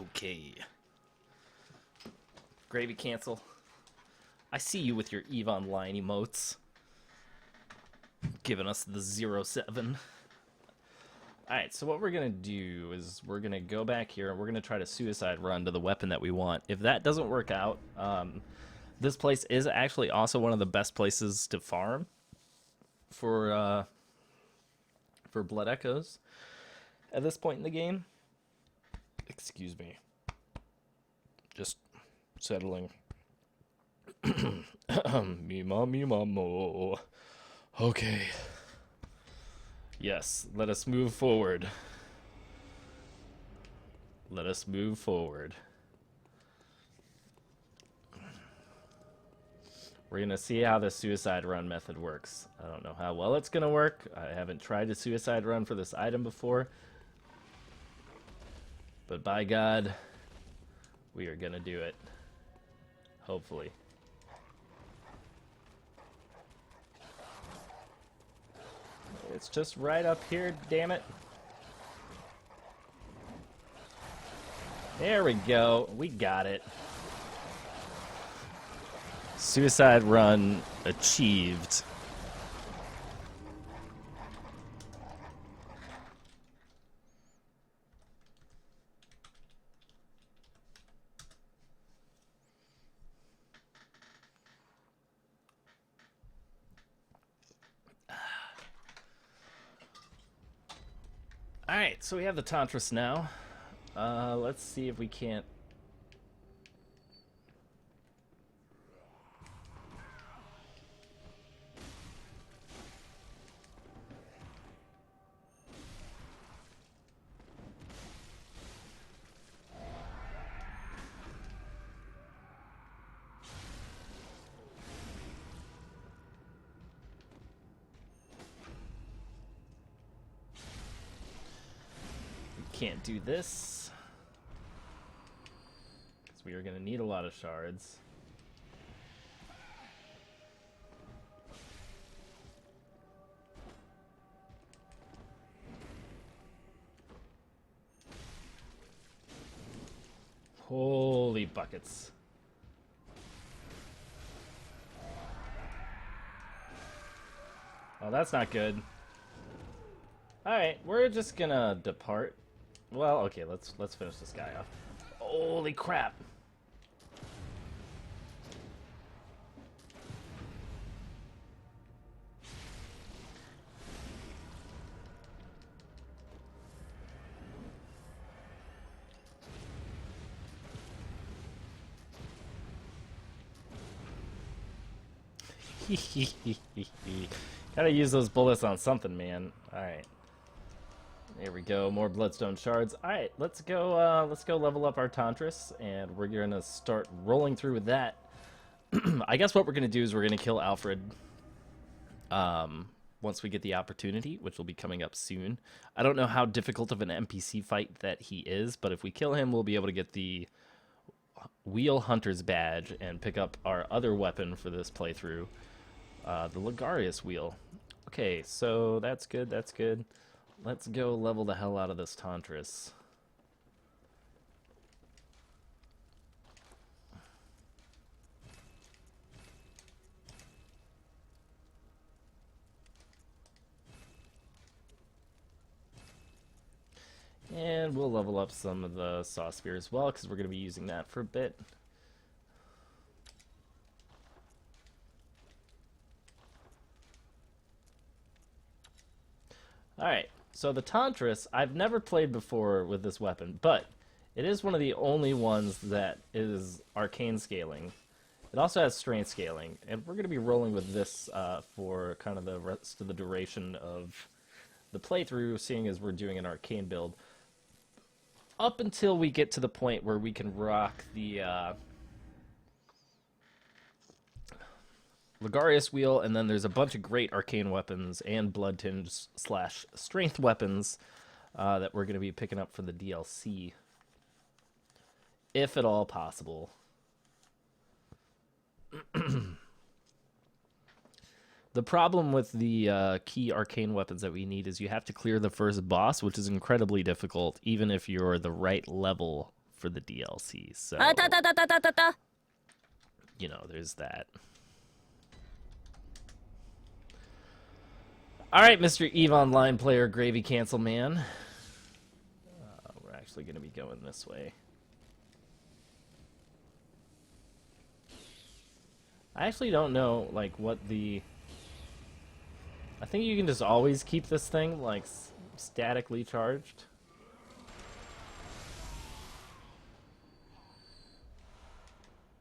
Okay. Gravy cancel. I see you with your EVE Online emotes. Giving us the 0-7. Alright, so what we're going to do is we're going to go back here and we're going to try to suicide run to the weapon that we want. If that doesn't work out, this place is actually also one of the best places to farm for Blood Echoes at this point in the game. Excuse me. Just settling. Me mamo. Okay. Yes, let us move forward. Let us move forward. We're going to see how the suicide run method works. I don't know how well it's going to work. I haven't tried a suicide run for this item before. But by God, we are going to do it. Hopefully. It's just right up here, damn it. There we go. We got it. Suicide run achieved. Alright, so we have the Tontrius now. Let's see if we can't... Can't do this because we are going to need a lot of shards. Holy buckets. Oh, that's not good. Alright, we're just gonna depart. Well, okay, let's finish this guy off. Holy crap. Gotta use those bullets on something, man. Alright. There we go, more bloodstone shards. Alright, let's go level up our Tontrius, and we're gonna start rolling through with that. I guess what we're gonna do is we're gonna kill Alfred once we get the opportunity, which will be coming up soon. I don't know how difficult of an NPC fight that he is, but if we kill him, we'll be able to get the Wheel Hunter's badge and pick up our other weapon for this playthrough, the Ligarius Wheel. Okay, so that's good, that's good. Let's go level the hell out of this Tontrius. And we'll level up some of the Saw Spear as well, because we're going to be using that for a bit. Alright. So the Tontrius, I've never played before with this weapon, but it is one of the only ones that is arcane scaling. It also has strength scaling, and we're going to be rolling with this for kind of the rest of the duration of the playthrough, seeing as we're doing an arcane build, up until we get to the point where we can rock the Ligarius Wheel, and then there's a bunch of great arcane weapons and blood tinge / strength weapons that we're going to be picking up for the DLC, if at all possible. The problem with the key arcane weapons that we need is you have to clear the first boss, which is incredibly difficult, even if you're the right level for the DLC. So, you know, there's that. All right, Mr. EVE Online player, Gravy Cancel Man. We're actually going to be going this way. I actually don't know, like, what the... I think you can just always keep this thing, like, statically charged.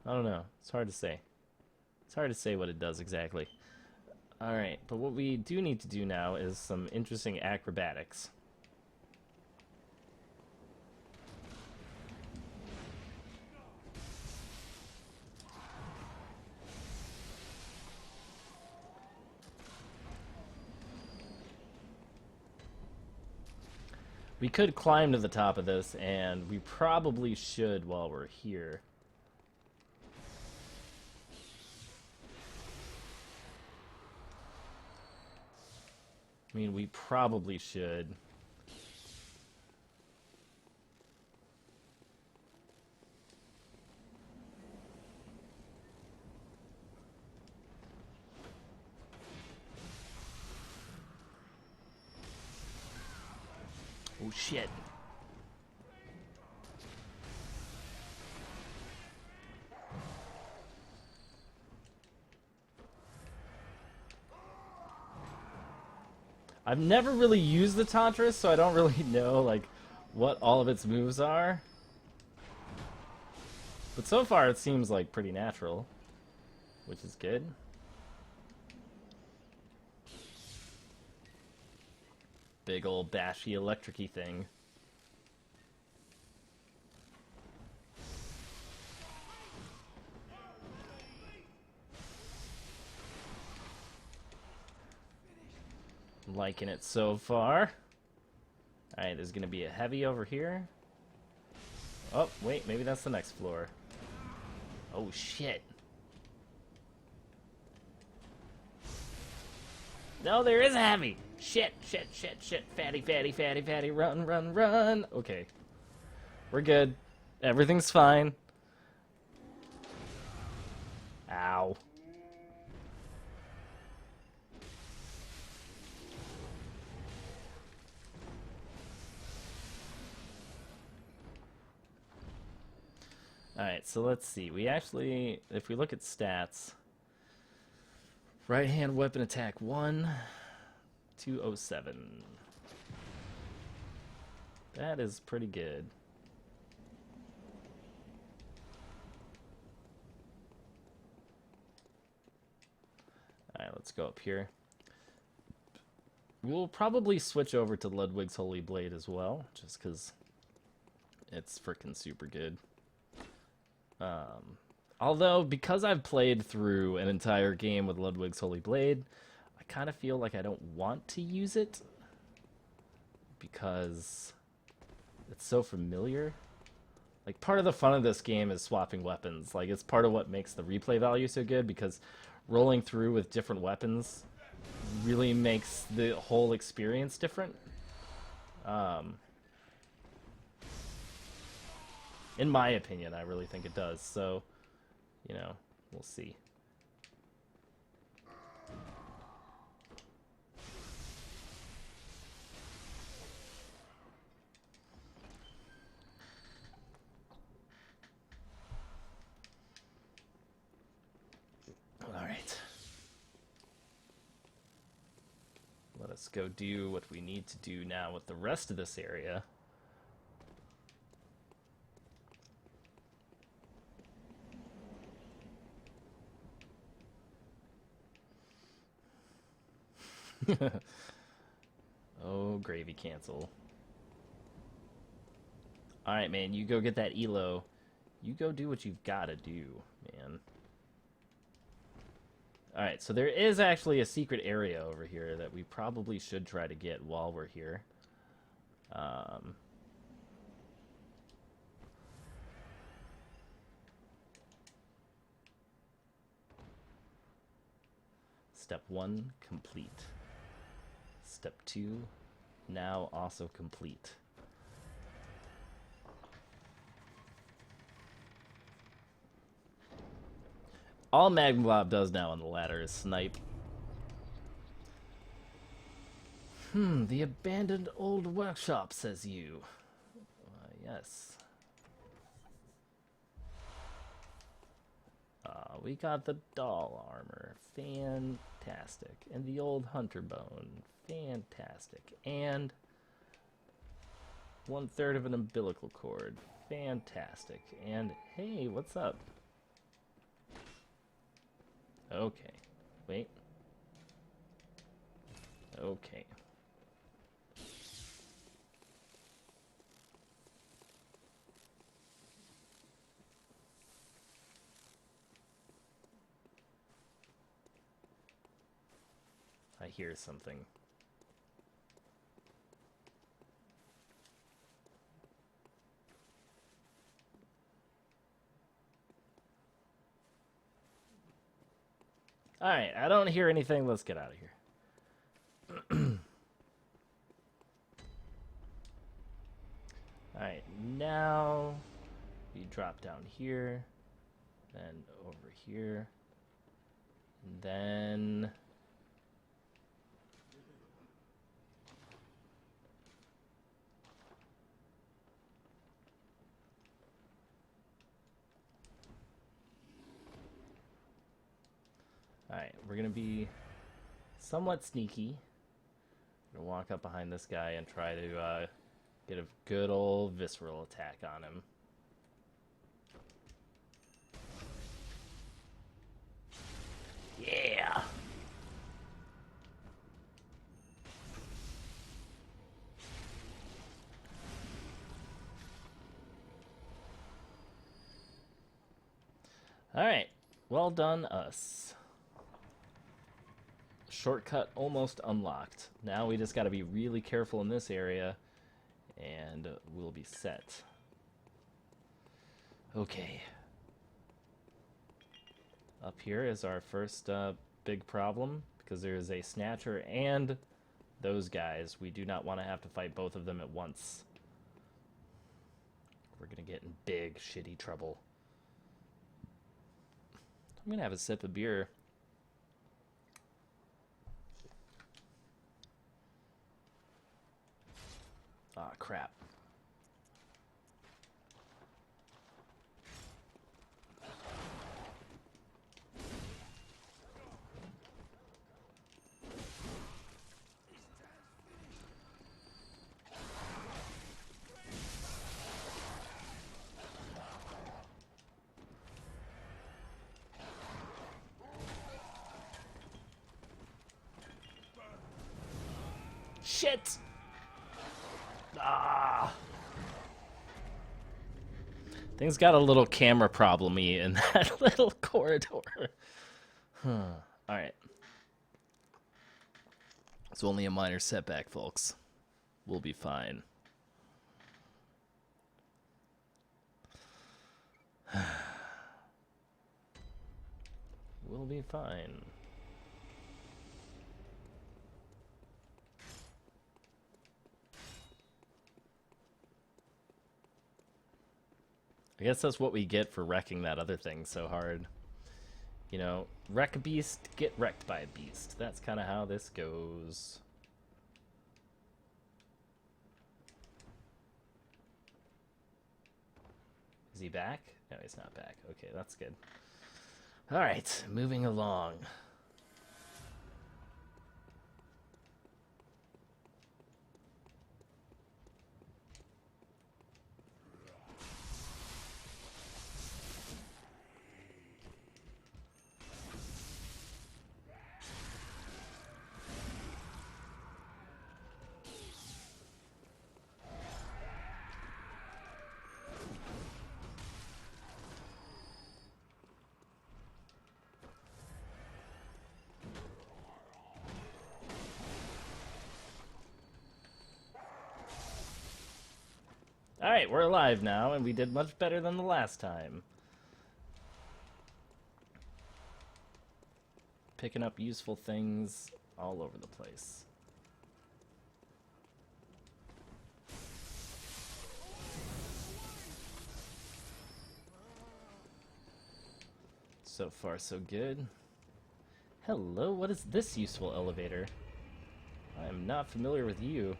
I don't know. It's hard to say. It's hard to say what it does exactly. Alright, but what we do need to do now is some interesting acrobatics. We could climb to the top of this, and we probably should while we're here. I mean, we probably should. Oh, shit. I've never really used the Tontrius, so I don't really know, like, what all of its moves are. But so far it seems, like, pretty natural, which is good. Big old bashy electric-y thing. Liking it so far. Alright, there's gonna be a heavy over here. Oh, wait, maybe that's the next floor. Oh, shit. No, there is a heavy! Shit, shit, shit, shit. Fatty, fatty, fatty, fatty. Run, run, run. Okay. We're good. Everything's fine. Ow. Alright, so let's see. We actually, if we look at stats, right hand weapon attack 1, 207. That is pretty good. Alright, let's go up here. We'll probably switch over to Ludwig's Holy Blade as well, just because it's freaking super good. Although, because I've played through an entire game with Ludwig's Holy Blade, I kind of feel like I don't want to use it because it's so familiar. Like, part of the fun of this game is swapping weapons. Like, it's part of what makes the replay value so good, because rolling through with different weapons really makes the whole experience different. In my opinion, I really think it does. So, you know, we'll see. All right. Let us go do what we need to do now with the rest of this area. Oh, gravy cancel. Alright, man, you go get that elo. You go do what you've got to do, man. Alright, so there is actually a secret area over here that we probably should try to get while we're here. Step 1, complete. Step 2, now also complete. All Magmablob does now on the ladder is snipe. The abandoned old workshop, says you. Yes. We got the doll armor. Fantastic. And the old hunter bone. Fantastic. And 1/3 of an umbilical cord. Fantastic. And hey, what's up? Okay. Wait. Okay. I hear something. Alright, I don't hear anything. Let's get out of here. Alright, now you drop down here, then over here, and then... Alright, we're going to be somewhat sneaky. We're going to walk up behind this guy and try to get a good old visceral attack on him. Yeah! Alright, well done us. Shortcut almost unlocked. Now we just got to be really careful in this area, and we'll be set. Okay. Up here is our first big problem, because there is a Snatcher and those guys. We do not want to have to fight both of them at once. We're going to get in big, shitty trouble. I'm going to have a sip of beer. Ah, crap. Shit! Ah! Things got a little camera problem-y in that little corridor. Alright. It's only a minor setback, folks. We'll be fine. We'll be fine. I guess that's what we get for wrecking that other thing so hard. You know, wreck a beast, get wrecked by a beast. That's kind of how this goes. Is he back? No, he's not back. Okay, that's good. Alright, moving along. Alright, we're alive now, and we did much better than the last time. Picking up useful things all over the place. So far, so good. Hello, what is this useful elevator? I am not familiar with you.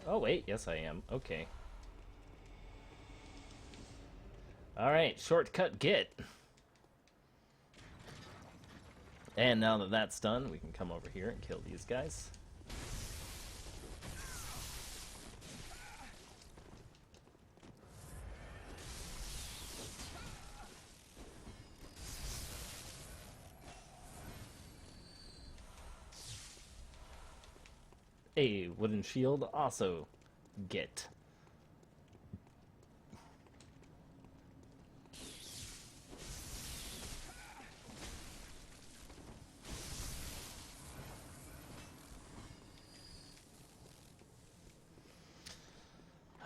Oh, wait, yes I am. Okay. Alright, shortcut get. And now that that's done, we can come over here and kill these guys. A wooden shield also get.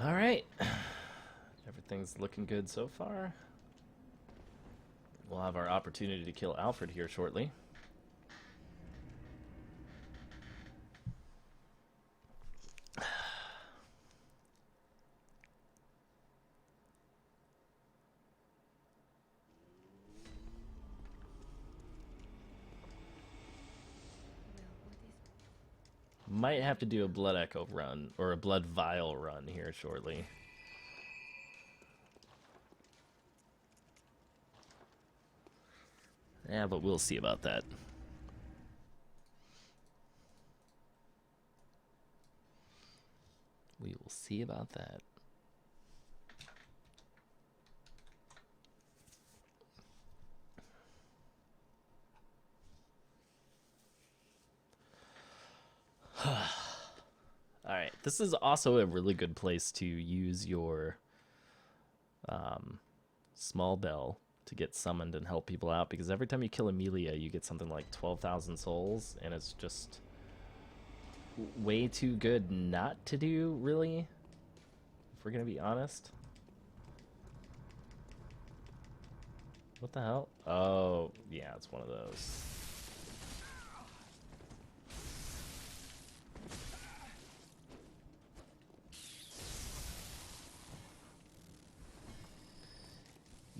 Alright. Everything's looking good so far. We'll have our opportunity to kill Alfred here shortly. Might have to do a Blood Echo run, or a Blood Vial run here shortly. Yeah, but we'll see about that. We will see about that. Alright, this is also a really good place to use your small bell to get summoned and help people out, because every time you kill Amelia, you get something like 12,000 souls, and it's just way too good not to do, really, if we're gonna be honest. What the hell? Oh, yeah, it's one of those.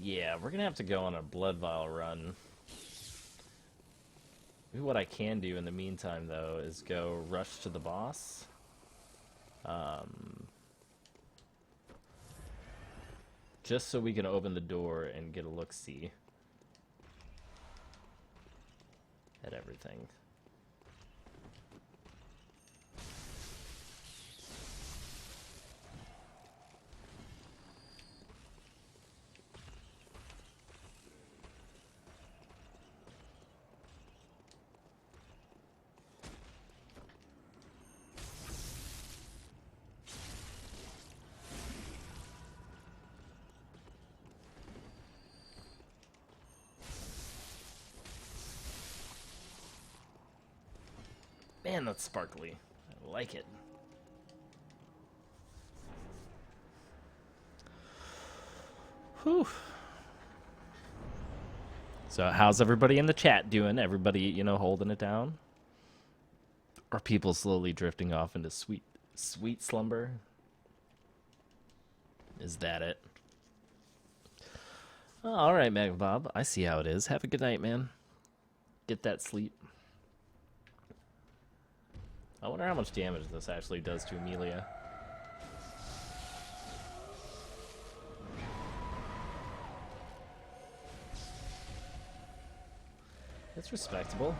Yeah, we're gonna have to go on a Blood Vial run. Maybe what I can do in the meantime, though, is go rush to the boss. Just so we can open the door and get a look-see at everything. Man, that's sparkly. I like it. Whew. So how's everybody in the chat doing? Everybody, you know, holding it down? Are people slowly drifting off into sweet, sweet slumber? Is that it? Oh, all right, Mag Bob. I see how it is. Have a good night, man. Get that sleep. I wonder how much damage this actually does to Amelia. It's respectable.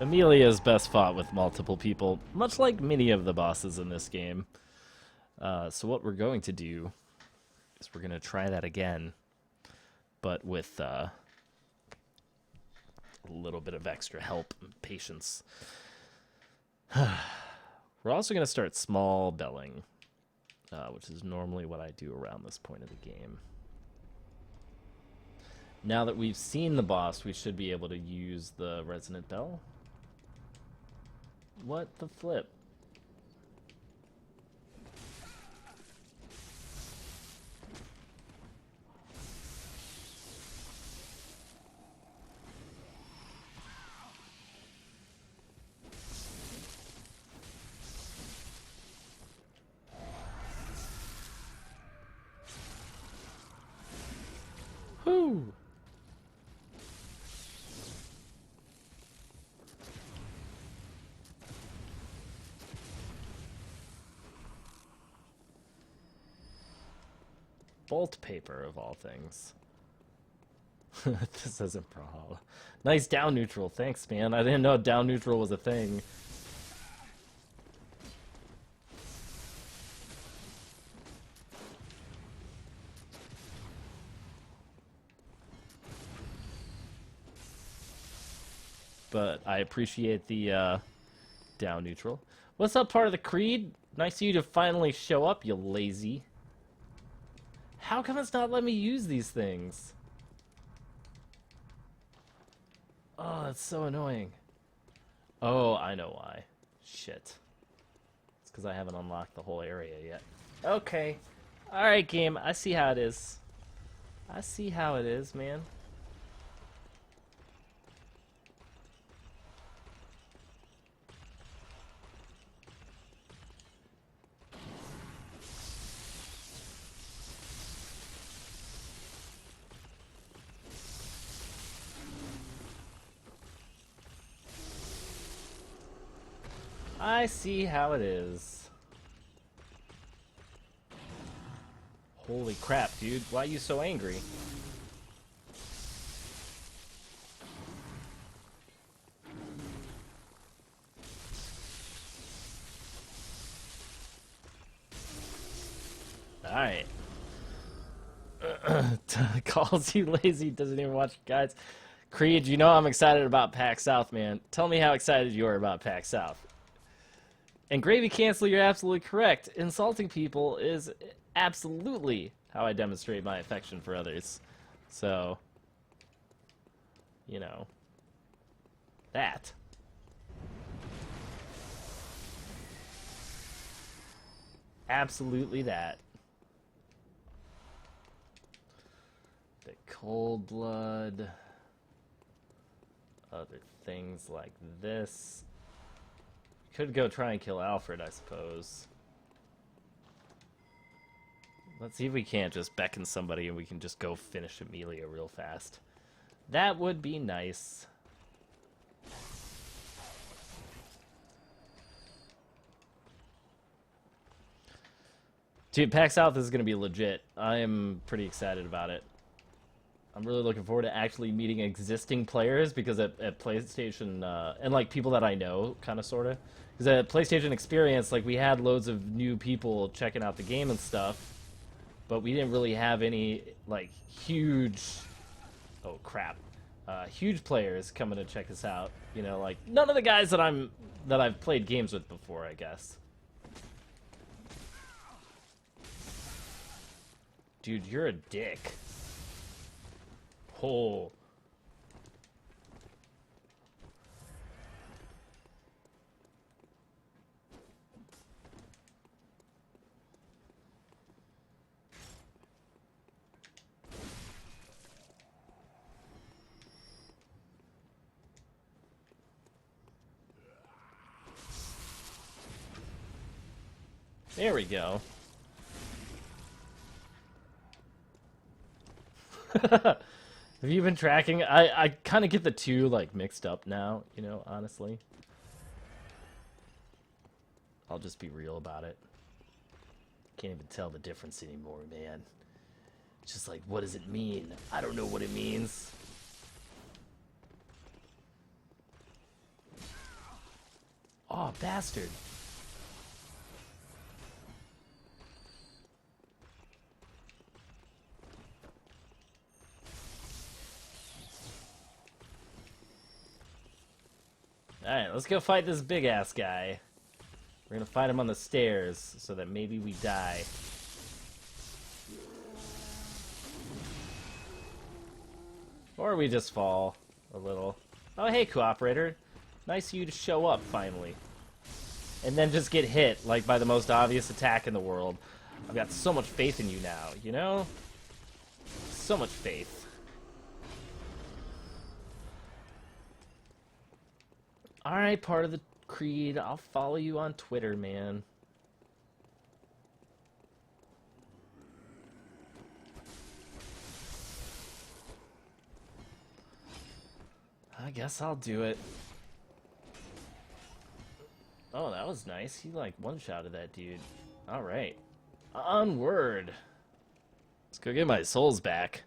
Amelia is best fought with multiple people, much like many of the bosses in this game. So what we're going to do is we're going to try that again, but with a little bit of extra help and patience. We're also going to start small belling. which is normally what I do around this point of the game. Now that we've seen the boss, we should be able to use the resonant bell. What the flip? Whoo! Bolt paper, of all things. This isn't Brawlhalla. Nice down neutral, thanks, man. I didn't know down neutral was a thing. But I appreciate the down neutral. What's up, part of the Creed? Nice of you to finally show up, you lazy. How come it's not letting me use these things? Oh, that's so annoying. Oh, I know why. Shit. It's because I haven't unlocked the whole area yet. Okay. Alright, game. I see how it is. I see how it is, man. I see how it is. Holy crap, dude. Why are you so angry? Alright. Calls you lazy, doesn't even watch guides. Creed, you know I'm excited about PAX South, man. Tell me how excited you are about PAX South. And Gravy Cancel, you're absolutely correct. Insulting people is absolutely how I demonstrate my affection for others. So, you know, that. Absolutely that. The cold blood. Other things like this. Could go try and kill Alfred, I suppose. Let's see if we can't just beckon somebody and we can just go finish Amelia real fast. That would be nice. Dude, PAX South is going to be legit. I am pretty excited about it. I'm really looking forward to actually meeting existing players, because at PlayStation, and like people that I know, kind of, sort of. Because at PlayStation Experience, like, we had loads of new people checking out the game and stuff, but we didn't really have any, like, huge, oh crap, huge players coming to check us out. You know, like, none of the guys that I've played games with before, I guess. Dude, you're a dick. Oh. There we go. Have you been tracking? I kind of get the two, like, mixed up now, you know, honestly. I'll just be real about it. Can't even tell the difference anymore, man. It's just like, what does it mean? I don't know what it means. Oh, bastard. Alright, let's go fight this big-ass guy. We're gonna fight him on the stairs so that maybe we die. Or we just fall a little. Oh, hey, cooperator. Nice of you to show up, finally. And then just get hit, like, by the most obvious attack in the world. I've got so much faith in you now, you know? So much faith. Alright, part of the creed. I'll follow you on Twitter, man. I guess I'll do it. Oh, that was nice. He, like, one-shotted that dude. Alright. Onward! Let's go get my souls back.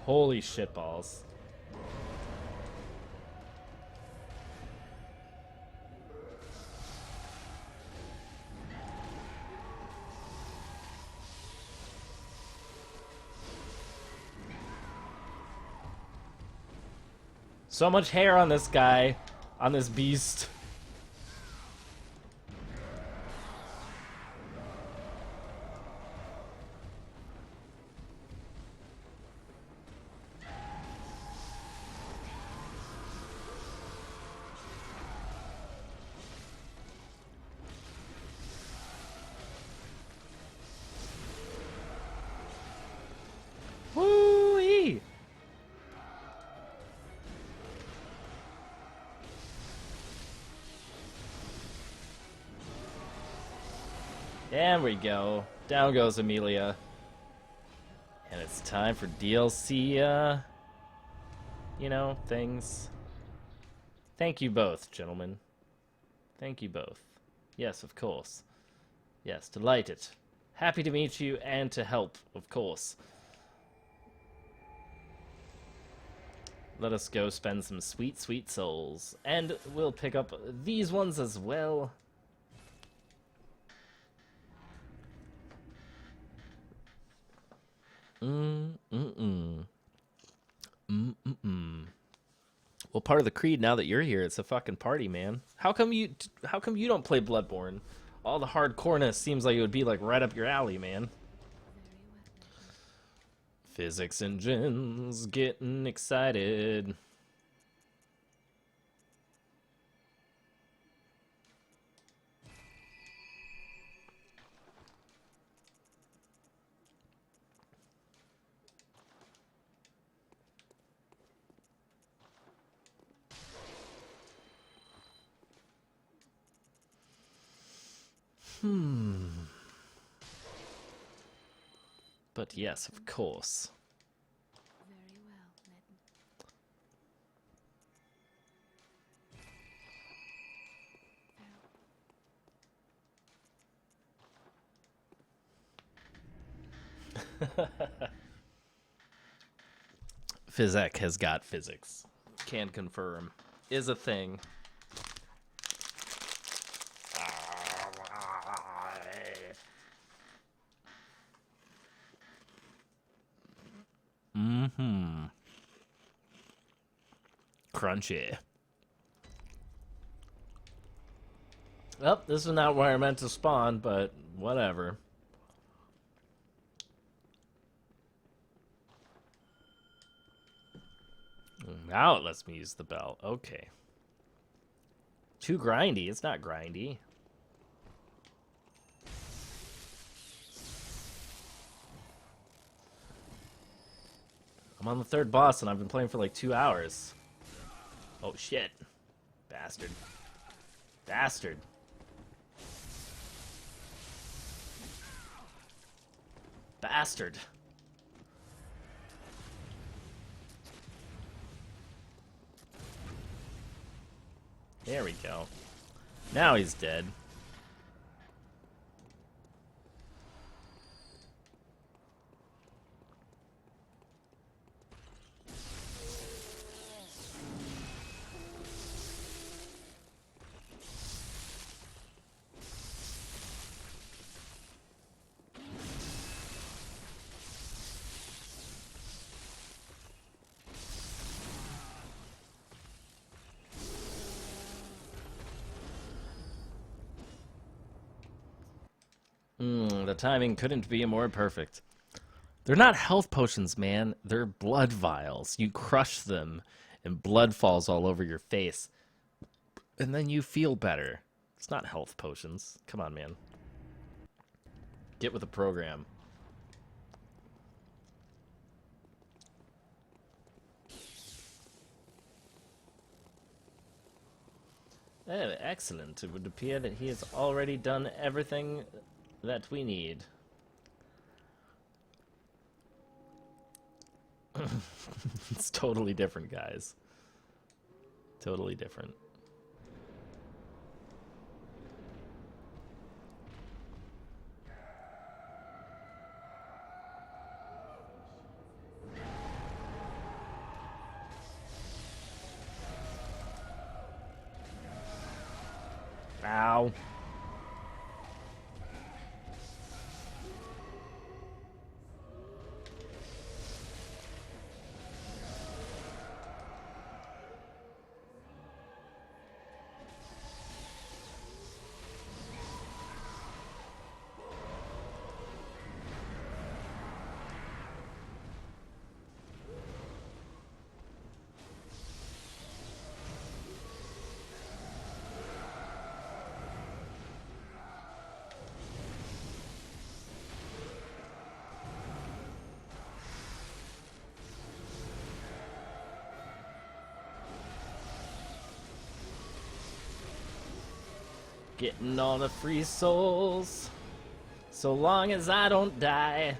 Holy shitballs. So much hair on this guy, on this beast. Woo-wee! There we go. Down goes Amelia. And it's time for DLC, you know, things. Thank you both, gentlemen. Thank you both. Yes, of course. Yes, delighted. Happy to meet you and to help, of course. Let us go spend some sweet, sweet souls. And we'll pick up these ones as well. Well, part of the creed now that you're here, it's a fucking party, man. How come you don't play Bloodborne? All the hardcoreness seems like it would be like right up your alley, man. Physics engines getting excited. But yes, of course. Very well, Physec has got physics. Can confirm. Is a thing. Crunchy. Well, this is not where I meant to spawn, but whatever. Now it lets me use the bell. Okay. Too grindy. It's not grindy. I'm on the third boss and I've been playing for like 2 hours. Oh shit. Bastard. Bastard. Bastard. There we go. Now he's dead. the timing couldn't be more perfect. They're not health potions, man. They're blood vials. You crush them, and blood falls all over your face. And then you feel better. It's not health potions. Come on, man. Get with the program. Oh, excellent. It would appear that he has already done everything that we need. It's totally different, guys. Totally different. Ow. Getting all the free souls. So long as I don't die.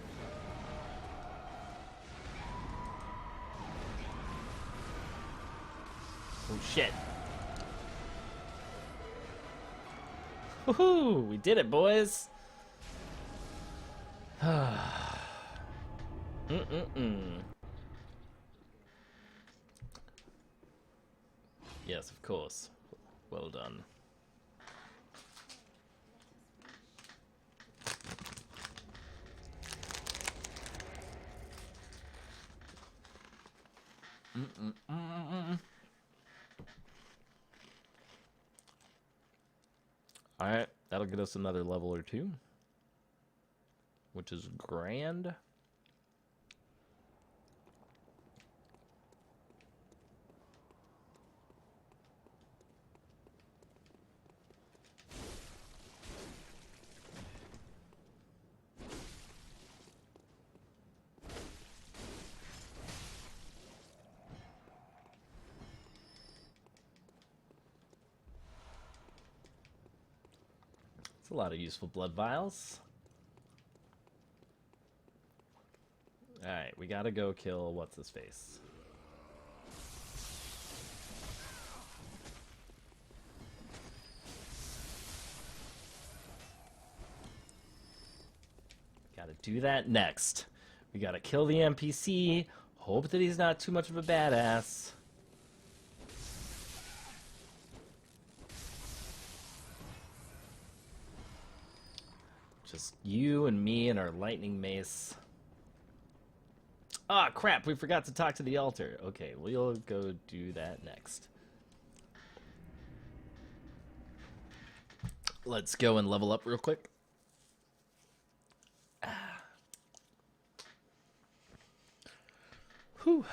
Oh shit. Woohoo! We did it, boys! Yes, of course. Well done. Alright, that'll get us another level or two, which is grand. A lot of useful blood vials. Alright, we gotta go kill what's his face. Gotta do that next. We gotta kill the NPC. Hope that he's not too much of a badass. Just you and me and our lightning mace. Ah, crap, we forgot to talk to the altar. Okay, we'll go do that next. Let's go and level up real quick. Whew.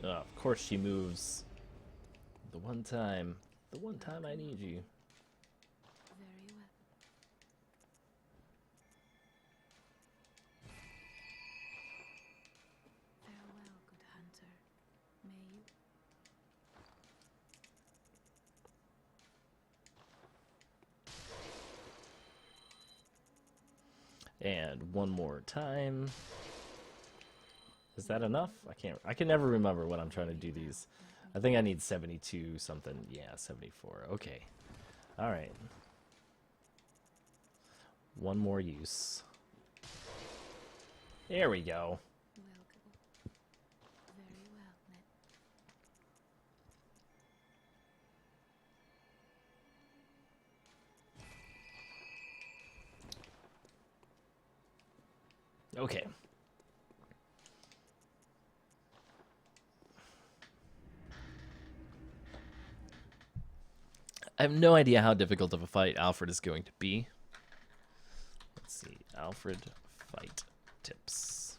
Oh, of course she moves. The one time I need you. Very well. Farewell, good hunter. May you. And one more time. Is that enough? I can never remember when I'm trying to do these. I think I need 72 something. Yeah, 74. Okay. All right. One more use. There we go. Welcome. Very well, then. Okay. I have no idea how difficult of a fight Alfred is going to be. Let's see. Alfred fight tips.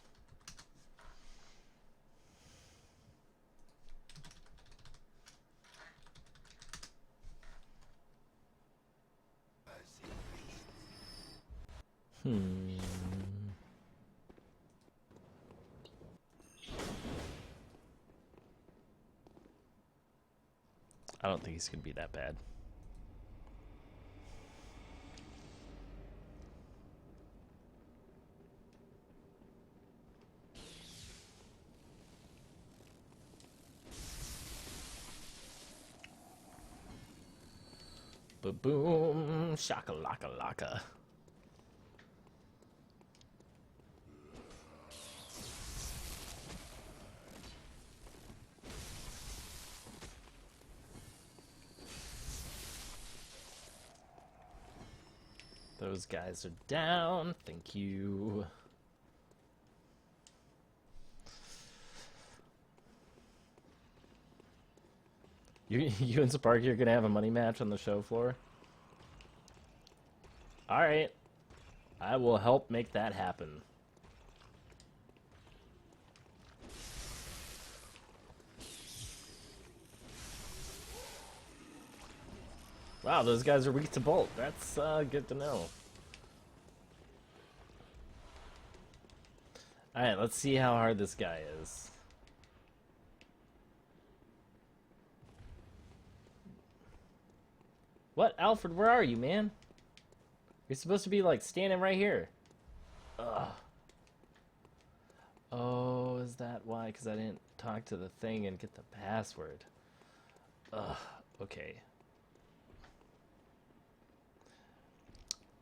I don't think he's going to be that bad. Ba-boom, shaka-laka-laka. Those guys are down. Thank you. You and Sparky are gonna have a money match on the show floor? Alright. I will help make that happen. Wow, those guys are weak to bolt. That's good to know. Alright, let's see how hard this guy is. What? Alfred, where are you, man? You're supposed to be, like, standing right here. Ugh. Oh, is that why? Because I didn't talk to the thing and get the password. Ugh, okay.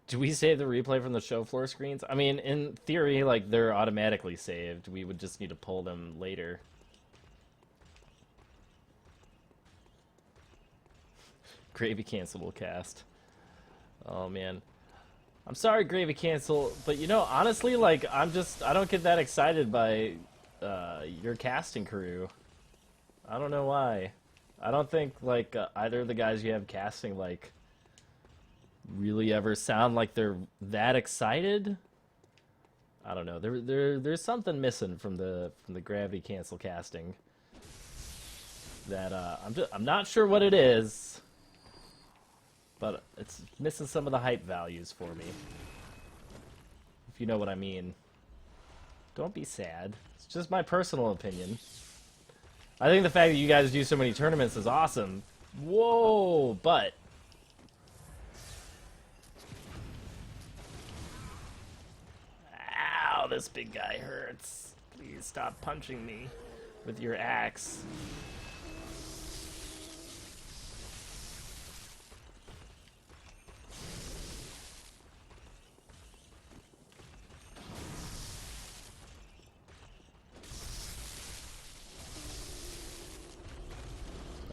Do we save the replay from the show floor screens? I mean, in theory, like, they're automatically saved. We would just need to pull them later. Gravy Cancel will cast. Oh, man. I'm sorry, Gravy Cancel, but, you know, honestly, like, I don't get that excited by your casting crew. I don't know why. I don't think, like, either of the guys you have casting, like, really ever sound like they're that excited. I don't know. There's something missing from the Gravity Cancel casting that I'm not sure what it is, but it's missing some of the hype values for me. If you know what I mean. Don't be sad. It's just my personal opinion. I think the fact that you guys do so many tournaments is awesome. Whoa, but ow, this big guy hurts. Please stop punching me with your axe.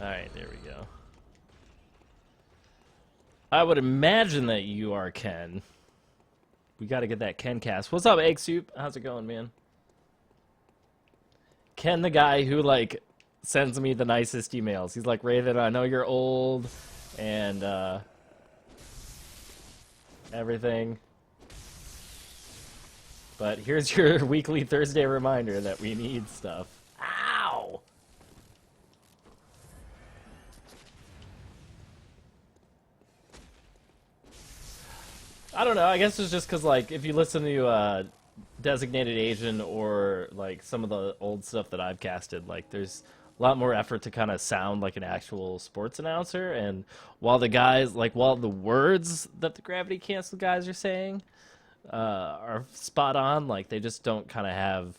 Alright, there we go. I would imagine that you are Ken. We gotta get that Ken cast. What's up, Egg Soup? How's it going, man? Ken, the guy who, like, sends me the nicest emails. He's like, Raven, I know you're old, and, everything. But here's your weekly Thursday reminder that we need stuff. Ow! I don't know. I guess it's just because, like, if you listen to Designated Agent or, like, some of the old stuff that I've casted, like, there's a lot more effort to kind of sound like an actual sports announcer. And while the guys, like, while the words that the Gravity Cancel guys are saying are spot on, like, they just don't kind of have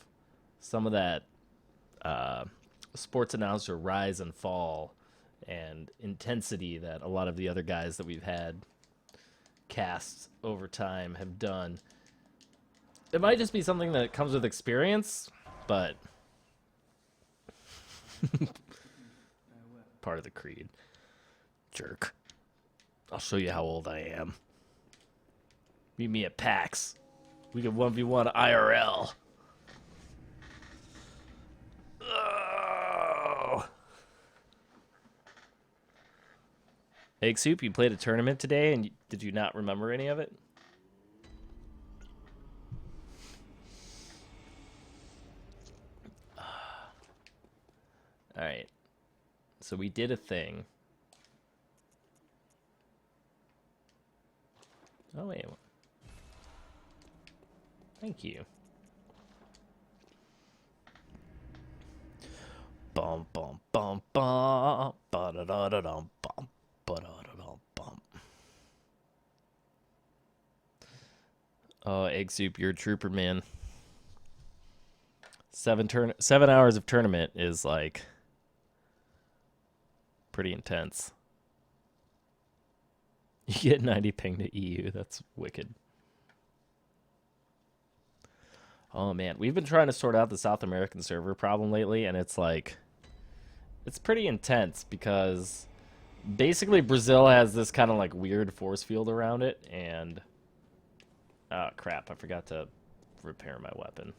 some of that sports announcer rise and fall and intensity that a lot of the other guys that we've had casts over time have done. It might just be something that comes with experience, but part of the creed. Jerk. I'll show you how old I am. Meet me at PAX. We can 1v1 IRL. Oh. Egg Soup, you played a tournament today, and did you not remember any of it? All right. So we did a thing. Oh, wait. Thank you. Bum bum bum bum ba da da da dum bum ba da da dum bum. Oh, Egg Soup, you're a trooper, man. 7 hours of tournament is like pretty intense. You get 90 ping to EU. That's wicked. Oh man, we've been trying to sort out the South American server problem lately, and it's like it's pretty intense because basically Brazil has this kind of like weird force field around it, and oh crap, I forgot to repair my weapon.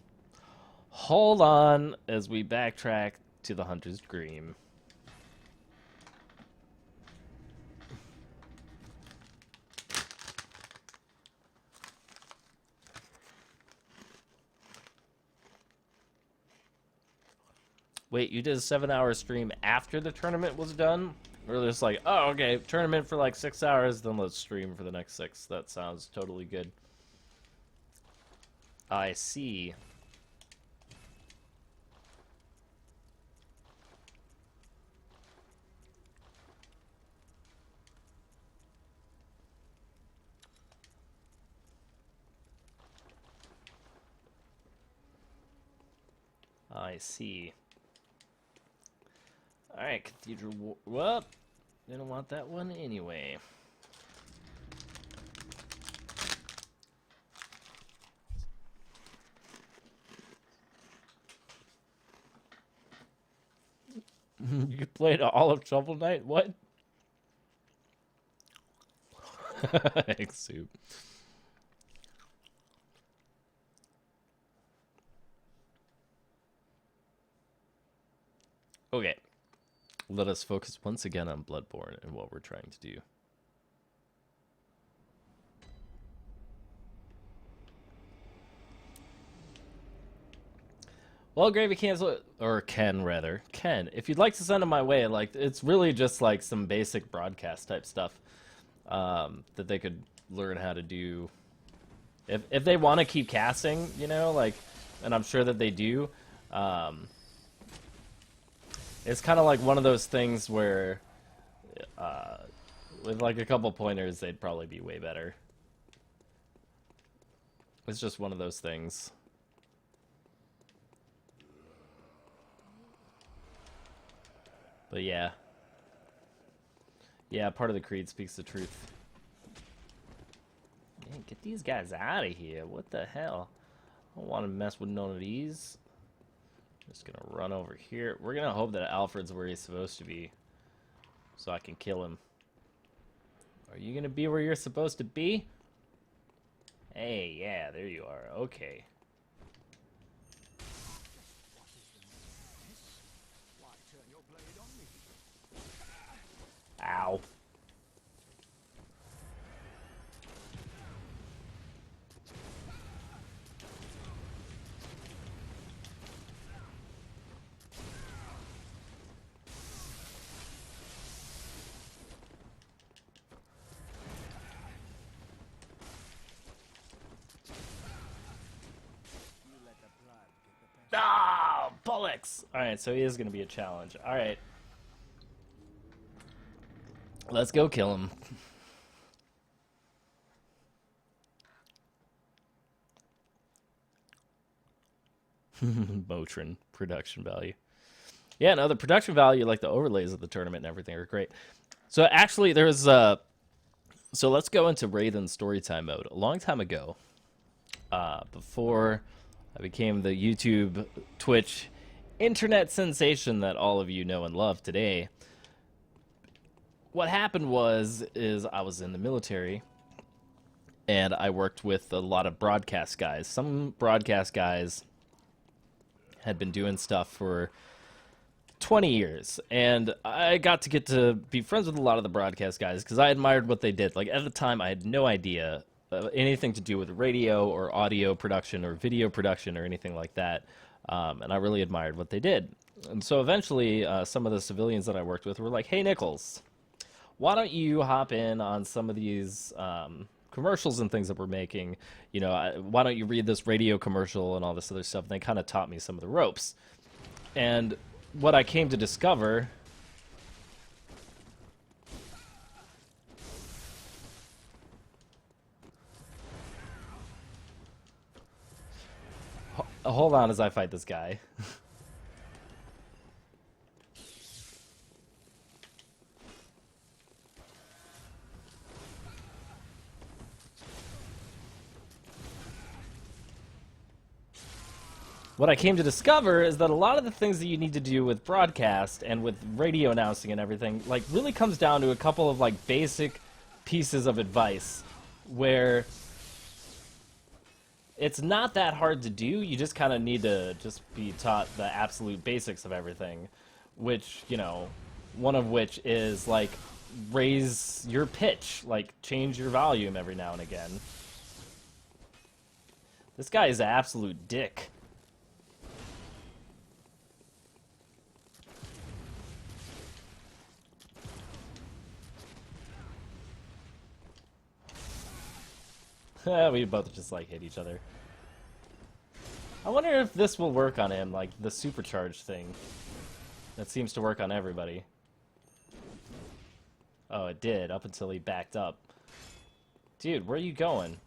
Hold on as we backtrack to the Hunter's Dream. Wait, you did a 7-hour stream after the tournament was done? Or just like, oh, okay, tournament for like 6 hours, then let's stream for the next 6. That sounds totally good. I see. I see. Alright, Cathedral. Well, didn't want that one anyway. You played all of Shovel Knight? What? Egg Soup. Okay. Let us focus once again on Bloodborne and what we're trying to do. Well, Gravy cancel or Ken rather. Ken, if you'd like to send them my way, like it's really just like some basic broadcast type stuff that they could learn how to do. If they want to keep casting, you know, like, and I'm sure that they do. It's kind of like one of those things where, with like a couple pointers, they'd probably be way better. It's just one of those things. But yeah. Yeah, part of the creed speaks the truth. Man, get these guys out of here. What the hell? I don't want to mess with none of these. Just gonna run over here. We're gonna hope that Alfred's where he's supposed to be, so I can kill him. Are you gonna be where you're supposed to be? Hey, yeah, there you are. Okay. Ow. Ah, bullocks! Alright, so he is going to be a challenge. Alright. Let's go kill him. Motrin production value. Yeah, no, the production value, like the overlays of the tournament and everything are great. So actually, there's so let's go into Wraithen's storytime mode. A long time ago, before I became the YouTube, Twitch, internet sensation that all of you know and love today, what happened is I was in the military, and I worked with a lot of broadcast guys. Some broadcast guys had been doing stuff for 20 years, and I got to be friends with a lot of the broadcast guys because I admired what they did. Like, at the time, I had no idea anything to do with radio or audio production or video production or anything like that, and I really admired what they did. And so eventually, some of the civilians that I worked with were like, "Hey, Nichols, why don't you hop in on some of these commercials and things that we're making? You know, why don't you read this radio commercial and all this other stuff?" And they kind of taught me some of the ropes. And what I came to discover hold on as I fight this guy. What I came to discover is that a lot of the things that you need to do with broadcast and with radio announcing and everything, like, really comes down to a couple of, like, basic pieces of advice where it's not that hard to do. You just kind of need to just be taught the absolute basics of everything, which, you know, one of which is, like, raise your pitch, like, change your volume every now and again. This guy is an absolute dick. We both just, like, hit each other. I wonder if this will work on him, like the supercharged thing. That seems to work on everybody. Oh, it did, up until he backed up. Dude, where are you going?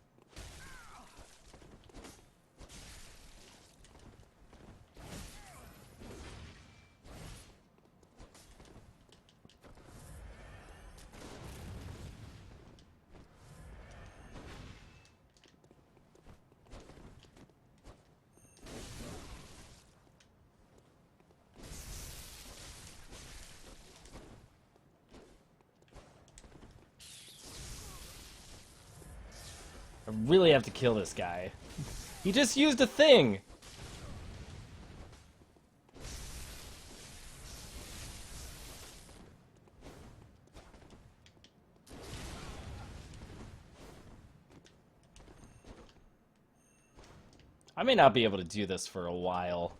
I really have to kill this guy. He just used a thing! I may not be able to do this for a while.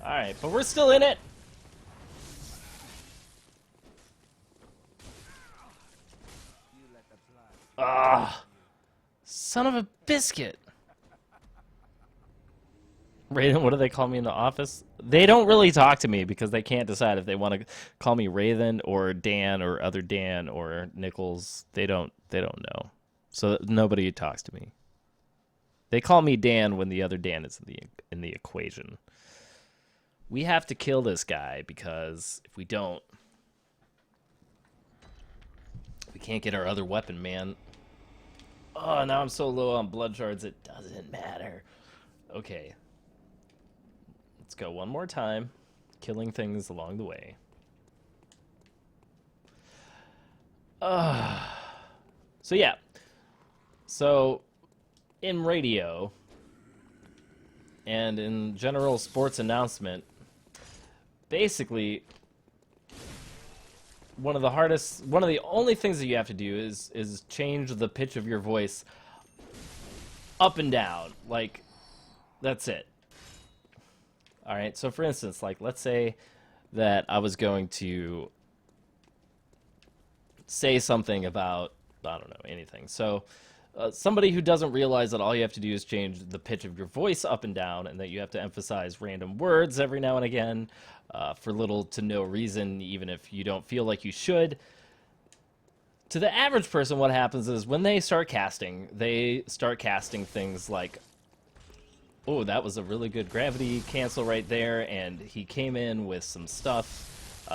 Alright, but we're still in it! Ah, son of a biscuit! Raiden, what do they call me in the office? They don't really talk to me because they can't decide if they want to call me Raven or Dan or other Dan or Nichols. They don't know. So nobody talks to me. They call me Dan when the other Dan is in the equation. We have to kill this guy because if we don't, we can't get our other weapon, man. Oh, now I'm so low on blood shards, it doesn't matter. Okay. Let's go one more time, killing things along the way. So yeah. So in radio and in general sports announcement, basically one of the only things that you have to do is change the pitch of your voice up and down. Like, that's it. All right, so for instance, like, let's say that I was going to say something about, I don't know, anything. So somebody who doesn't realize that all you have to do is change the pitch of your voice up and down, and that you have to emphasize random words every now and again for little to no reason, even if you don't feel like you should. To the average person, what happens is when they start casting things like, oh, that was a really good gravity cancel right there, and he came in with some stuff.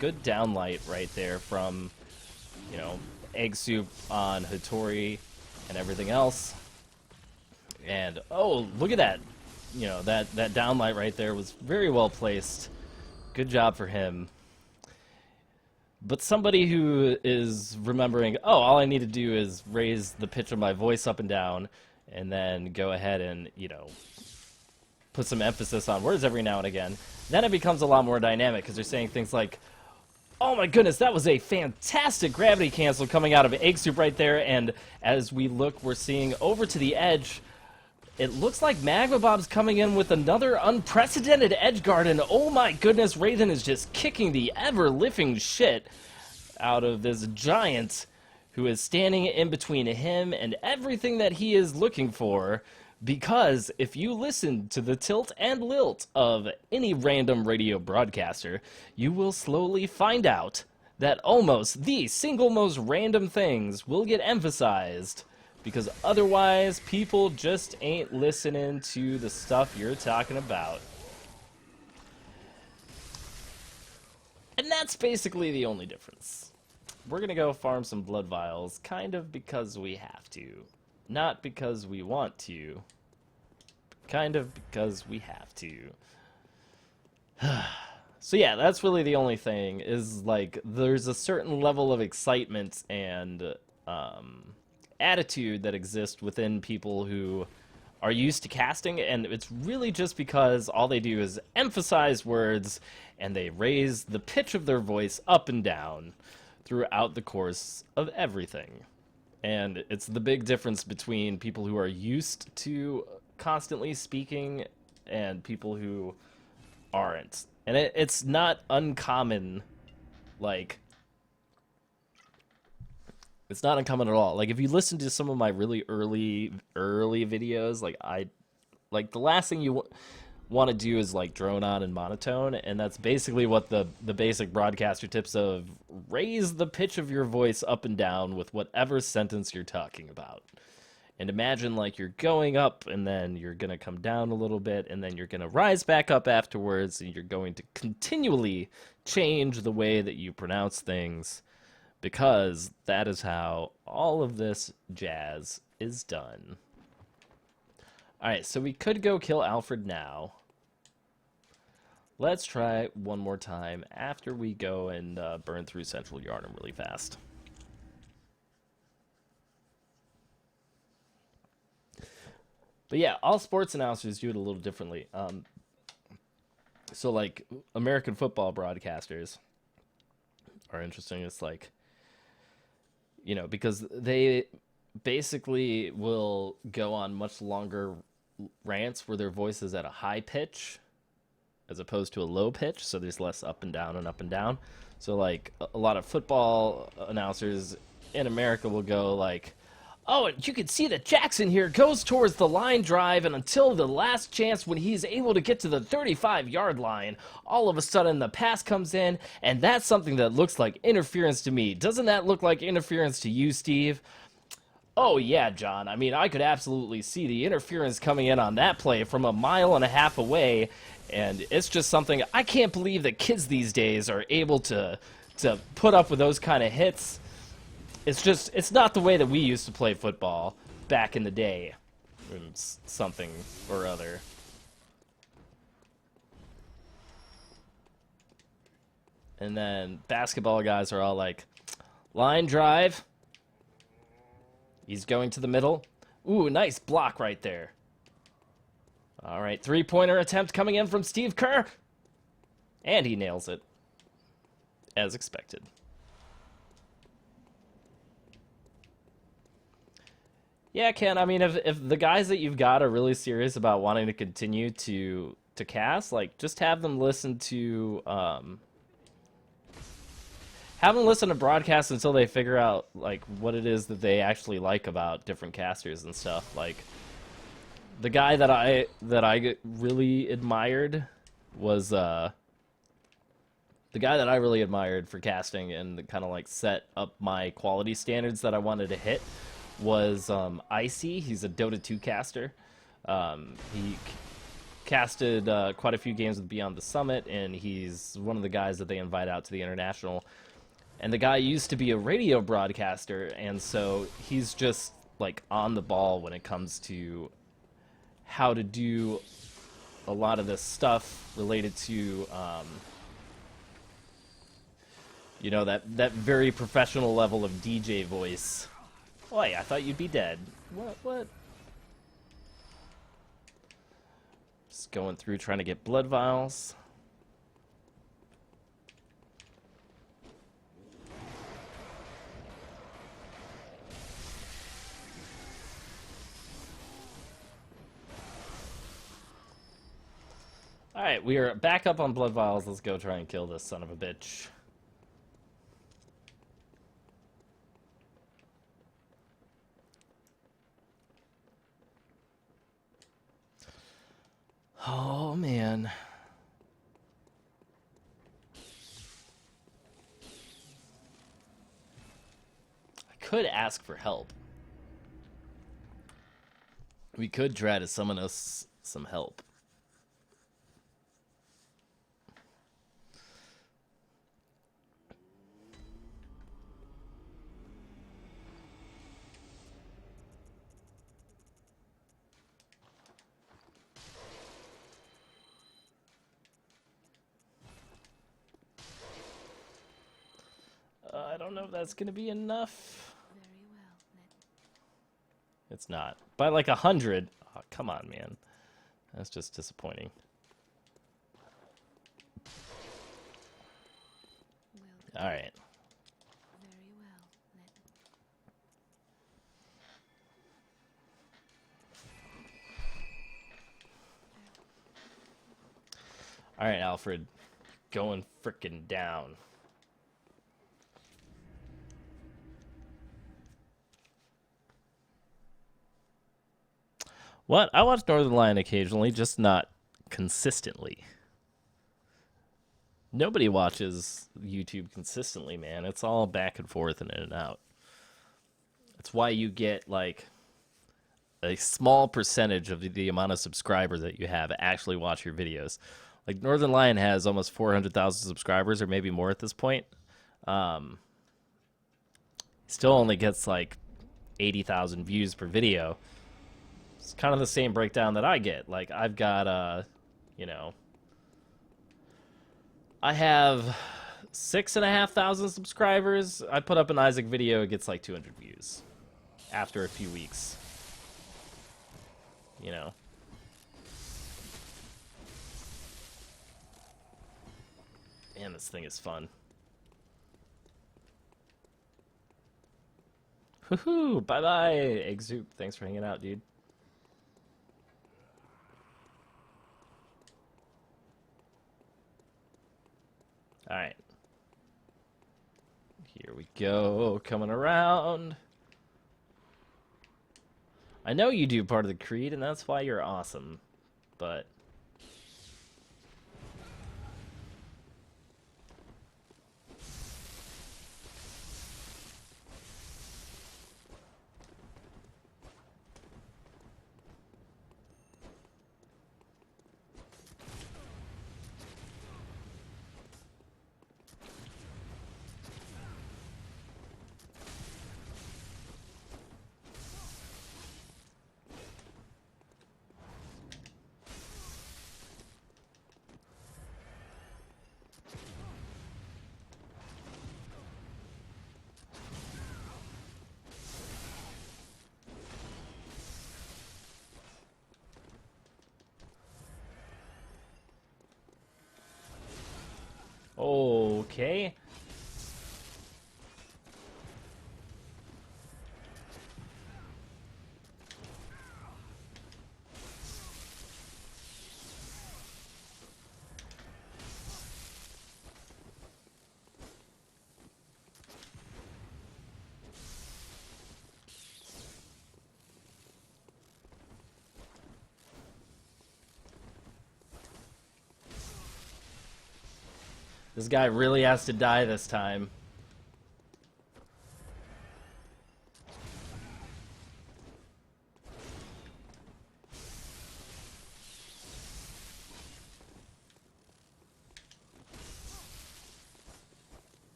Good downlight right there from, you know, egg soup on Hattori and everything else. And, oh, look at that. You know, that downlight right there was very well placed Good job for him. But somebody who is remembering, oh, all I need to do is raise the pitch of my voice up and down, and then go ahead and, put some emphasis on words every now and again, then it becomes a lot more dynamic, because they're saying things like, oh my goodness, that was a fantastic gravity cancel coming out of Egg Soup right there, and as we look, we're seeing over to the edge, it looks like Magma Bob's coming in with another unprecedented edge guard, and oh my goodness, Raven is just kicking the ever-lifting shit out of this giant who is standing in between him and everything that he is looking for, because if you listen to the tilt and lilt of any random radio broadcaster, you will slowly find out that almost the single most random things will get emphasized, because otherwise people just ain't listening to the stuff you're talking about. And that's basically the only difference. We're gonna go farm some blood vials, kind of because we have to. Not because we want to. Kind of because we have to. So yeah, that's really the only thing, is like, there's a certain level of excitement and attitude that exists within people who are used to casting, and it's really just because all they do is emphasize words, and they raise the pitch of their voice up and down throughout the course of everything. And it's the big difference between people who are used to constantly speaking and people who aren't. And it's not uncommon, like, it's not uncommon at all. Like, if you listen to some of my really early videos, like the last thing you want to do is like drone on and monotone, and that's basically what the basic broadcaster tips of raise the pitch of your voice up and down with whatever sentence you're talking about. And imagine like you're going up, and then you're going to come down a little bit, and then you're going to rise back up afterwards, and you're going to continually change the way that you pronounce things, because that is how all of this jazz is done. Alright, so we could go kill Alfred now. Let's try one more time after we go and burn through Central Yharnam really fast. But yeah, all sports announcers do it a little differently. So like American football broadcasters are interesting. It's like, because they basically will go on much longer rants where their voice is at a high pitch as opposed to a low pitch, so there's less up and down and up and down. So like a lot of football announcers in America will go like, oh, and you can see that Jackson here goes towards the line drive, and until the last chance when he's able to get to the 35-yard line, all of a sudden the pass comes in, and that's something that looks like interference to me. Doesn't that look like interference to you, Steve? Oh yeah, John. I mean, I could absolutely see the interference coming in on that play from 1.5 miles away, and it's just something, I can't believe that kids these days are able to put up with those kind of hits. It's not the way that we used to play football back in the day. Something or other. And then basketball guys are all like, line drive. He's going to the middle. Ooh, nice block right there. All right, three-pointer attempt coming in from Steve Kerr. And he nails it. As expected. Yeah, Ken, I mean, if the guys that you've got are really serious about wanting to continue to cast, like, just have them listen to broadcasts until they figure out, like, what it is that they actually like about different casters and stuff. Like, the guy that I really admired was the guy that I really admired for casting and kind of like set up my quality standards that I wanted to hit was Icy. He's a Dota 2 caster. He casted quite a few games with Beyond the Summit, and he's one of the guys that they invite out to the International. And the guy used to be a radio broadcaster, and so he's just like on the ball when it comes to how to do a lot of this stuff related to You know, that very professional level of DJ voice. Oi, I thought you'd be dead. What? Just going through trying to get blood vials. Alright, we are back up on blood vials. Let's go try and kill this son of a bitch. Oh, man. I could ask for help. We could try to summon us some help. I don't know if that's going to be enough. Very well. It's not. By like 100. Oh, come on, man. That's just disappointing. Well, All right. very well. All right, Alfred. Going frickin' down. What? I watch Northern Lion occasionally, just not consistently. Nobody watches YouTube consistently, man. It's all back and forth and in and out. That's why you get, like, a small percentage of the amount of subscribers that you have actually watch your videos. Like, Northern Lion has almost 400,000 subscribers, or maybe more at this point. Still only gets, like, 80,000 views per video. It's kind of the same breakdown that I get. Like, I've got, you know, I have 6,500 subscribers. I put up an Isaac video, it gets like 200 views after a few weeks. You know. Man, this thing is fun. Woohoo! Bye-bye, Egg Soup. Thanks for hanging out, dude. Alright. Here we go, coming around. I know you do part of the creed, and that's why you're awesome. But... okay. This guy really has to die this time.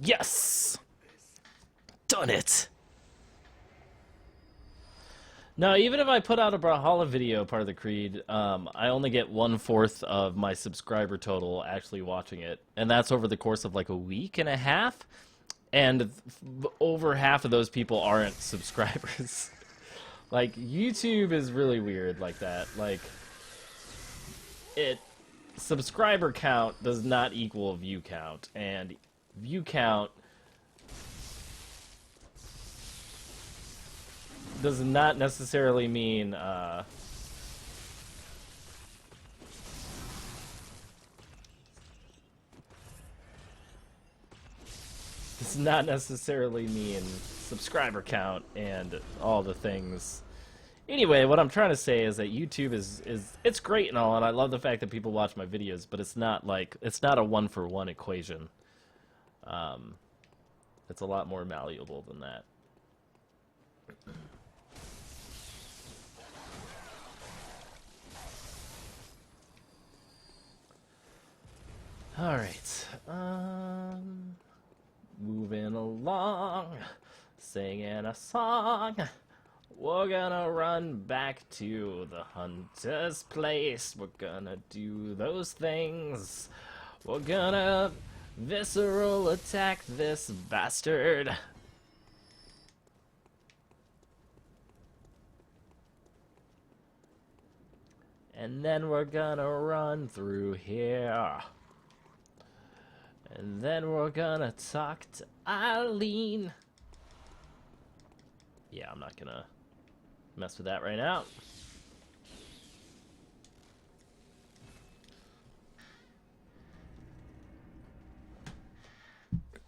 Yes! Done it! No, even if I put out a Brawlhalla video part of the Creed, I only get 1/4 of my subscriber total actually watching it. And that's over the course of like a week and a half. And over half of those people aren't subscribers. Like, YouTube is really weird like that. Like, subscriber count does not equal view count. And view count does not necessarily mean does not necessarily mean subscriber count and all the things. Anyway, what I'm trying to say is that YouTube is it's great and all, and I love the fact that people watch my videos, but it's not a one-for-one equation. It's a lot more malleable than that. All right. Moving along, singing a song. We're gonna run back to the hunter's place. We're gonna do those things. We're gonna visceral attack this bastard. And then we're gonna run through here. And then we're gonna talk to Eileen. Yeah, I'm not gonna mess with that right now.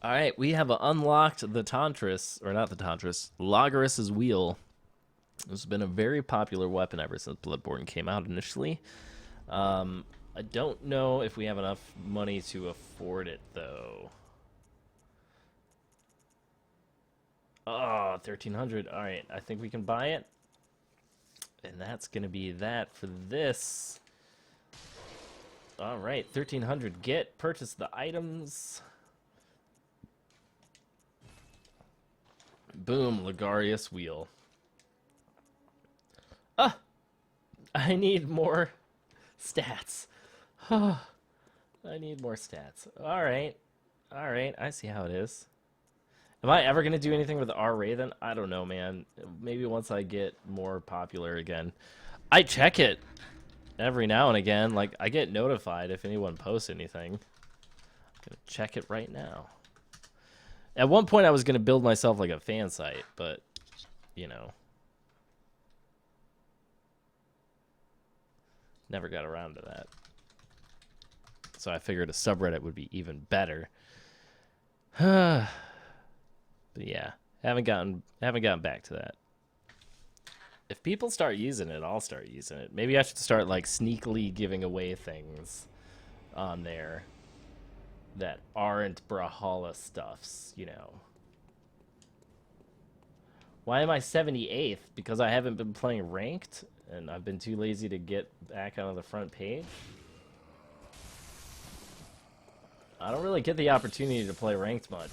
Alright, we have unlocked the Tontrius, or not the Tontrius, Logorus's Wheel. This has been a very popular weapon ever since Bloodborne came out initially. I don't know if we have enough money to afford it, though. Oh, 1,300. All right, I think we can buy it. And that's going to be that for this. All right, 1,300. Get, purchase the items. Boom, Logarius Wheel. Ah! I need more stats. I need more stats. Alright. Alright, I see how it is. Am I ever going to do anything with R. Raven? I don't know, man. Maybe once I get more popular again. I check it every now and again. Like, I get notified if anyone posts anything. I'm going to check it right now. At one point, I was going to build myself like a fan site, but, you know. Never got around to that. So I figured a subreddit would be even better. But yeah, haven't gotten back to that. If people start using it, I'll start using it. Maybe I should start like sneakily giving away things on there that aren't Brawlhalla stuffs, you know. Why am I 78th? Because I haven't been playing ranked and I've been too lazy to get back on the front page. I don't really get the opportunity to play ranked much.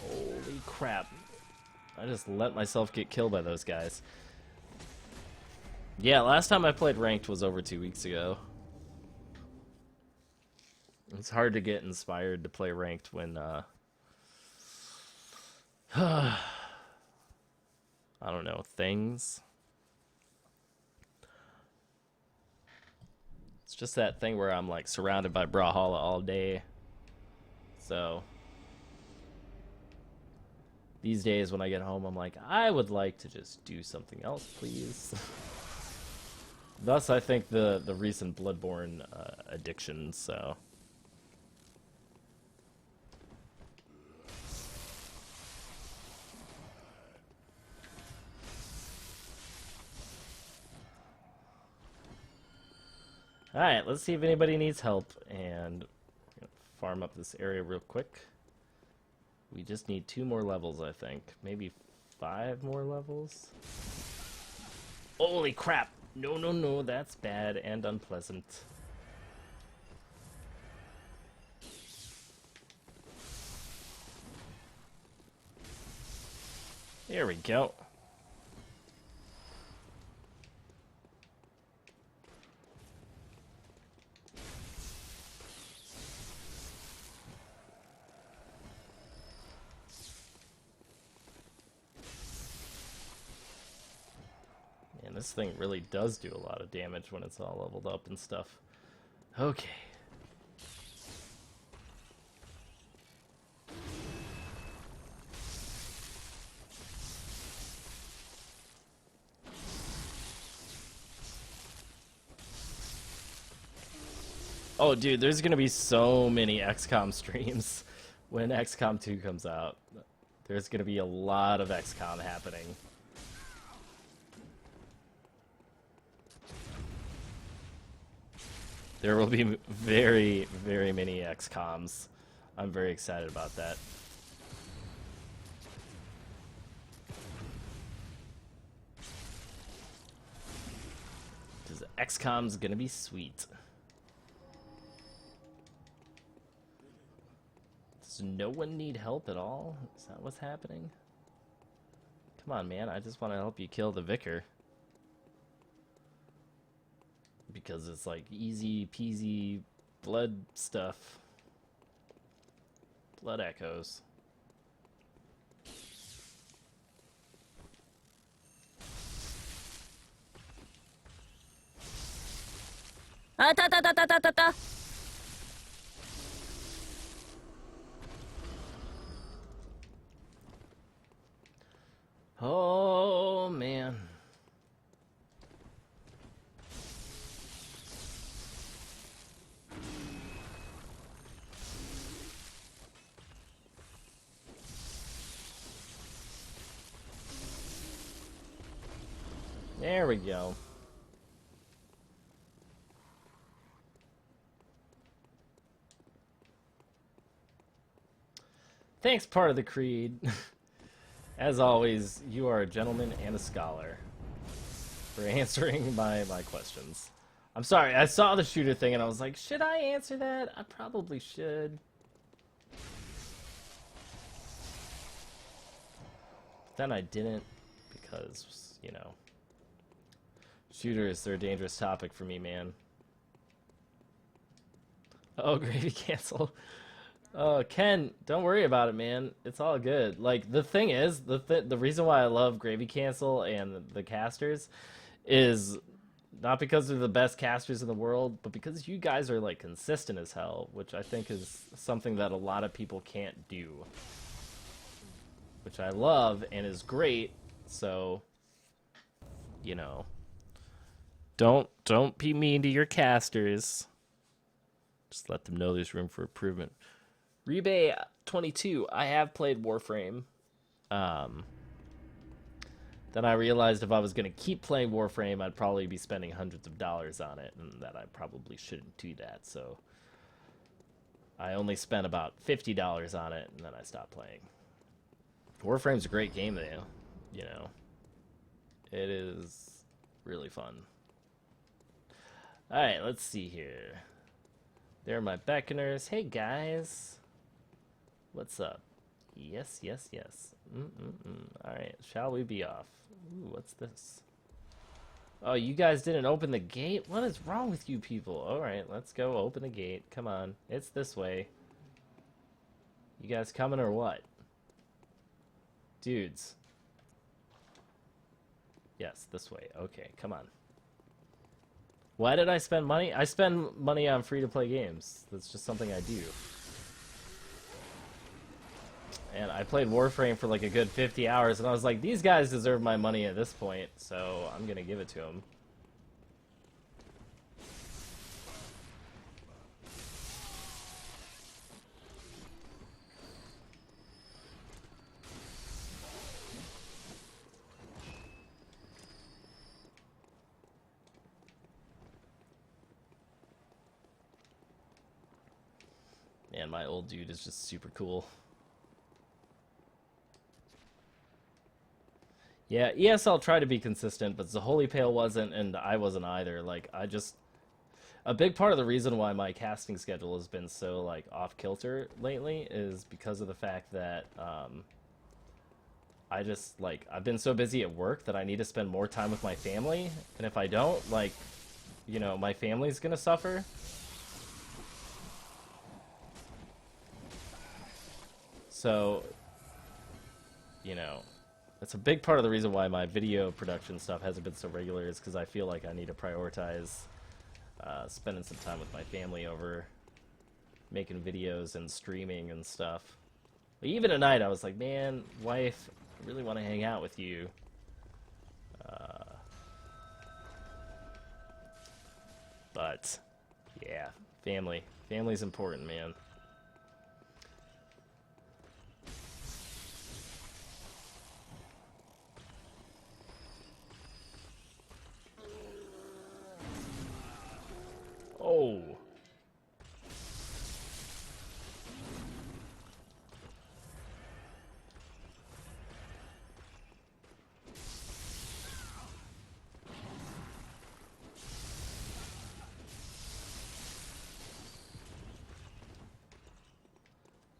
Holy crap. I just let myself get killed by those guys. Yeah, last time I played ranked was over 2 weeks ago. It's hard to get inspired to play ranked when, I don't know, things. It's just that thing where I'm like surrounded by Brawlhalla all day. So these days when I get home, I'm like, I would like to just do something else, please. Thus, I think the recent Bloodborne addiction, so. Alright, let's see if anybody needs help, and farm up this area real quick. We just need 2 more levels, I think. Maybe 5 more levels? Holy crap! No, no, no, that's bad and unpleasant. There we go. Man, this thing really does do a lot of damage when it's all leveled up and stuff. Okay. Oh, dude, there's gonna be so many XCOM streams when XCOM 2 comes out. There's gonna be a lot of XCOM happening. There will be very, very many XCOMs. I'm very excited about that. Because XCOM's gonna be sweet. Does no one need help at all? Is that what's happening? Come on, man. I just want to help you kill the vicar. Because it's like easy peasy blood stuff. Blood echoes. Oh, man. There we go. Thanks, part of the creed. As always, you are a gentleman and a scholar for answering my questions. I'm sorry, I saw the shooter thing and I was like, should I answer that? I probably should. Then I didn't because, you know, shooters, they're a dangerous topic for me, man. Oh, gravy cancel. Oh, Ken, don't worry about it, man. It's all good. Like, the thing is, the reason why I love Gravy Cancel and the casters is not because they're the best casters in the world, but because you guys are, like, consistent as hell, which I think is something that a lot of people can't do. Which I love and is great, so, you know, don't be mean to your casters. Just let them know there's room for improvement. Rebay 22, I have played Warframe. Then I realized if I was going to keep playing Warframe, I'd probably be spending hundreds of dollars on it, and that I probably shouldn't do that, so I only spent about $50 on it, and then I stopped playing. Warframe's a great game, though, you know. It is really fun. Alright, let's see here. There are my beckoners. Hey, guys. What's up? Yes, yes, yes. Alright, shall we be off? Ooh, what's this? Oh, you guys didn't open the gate? What is wrong with you people? Alright, let's go open the gate. Come on, it's this way. You guys coming or what? Dudes. Yes, this way. Okay, come on. Why did I spend money? I spend money on free-to-play games. That's just something I do. And I played Warframe for like a good 50 hours, and I was like, these guys deserve my money at this point, so I'm gonna give it to them. Man, my old dude is just super cool. Yeah, ESL tried to be consistent, but the Holy Pale wasn't, and I wasn't either. Like, a big part of the reason why my casting schedule has been so, like, off-kilter lately is because of the fact that, I just, like, I've been so busy at work that I need to spend more time with my family. And if I don't, like, you know, my family's gonna suffer. So, you know, that's a big part of the reason why my video production stuff hasn't been so regular is because I feel like I need to prioritize spending some time with my family over making videos and streaming and stuff. But even tonight, I was like, man, wife, I really want to hang out with you. But, yeah, family. Family's important, man. Oh.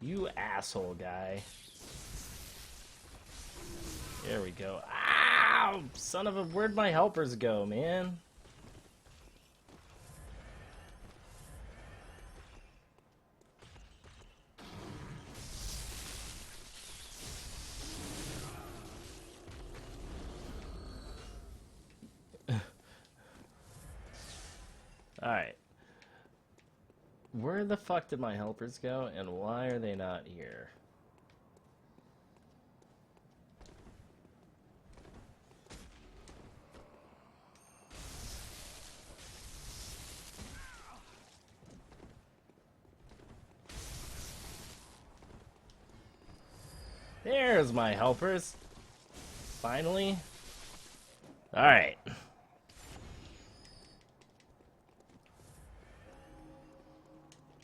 You asshole guy. There we go. Ow! Son of a... Where'd my helpers go, man? Alright. Where the fuck did my helpers go, and why are they not here? There's my helpers. Finally. Alright.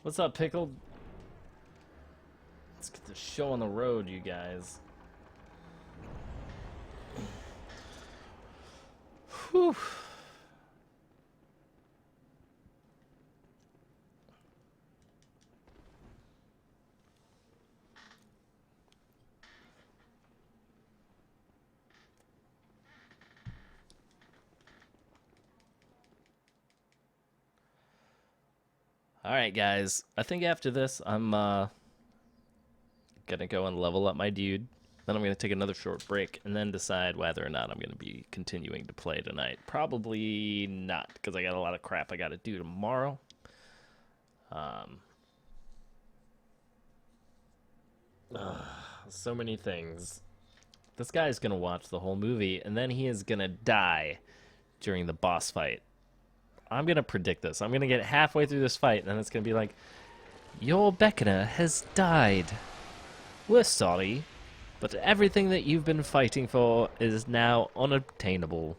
What's up, Pickled? Let's get the show on the road, you guys. Whew. Alright, guys. I think after this, I'm gonna go and level up my dude. Then I'm gonna take another short break and then decide whether or not I'm gonna be continuing to play tonight. Probably not, because I got a lot of crap I gotta do tomorrow. So many things. This guy's gonna watch the whole movie, and then he is gonna die during the boss fight. I'm gonna predict this. I'm gonna get halfway through this fight, and then it's gonna be like, your beckoner has died. We're sorry, but everything that you've been fighting for is now unobtainable.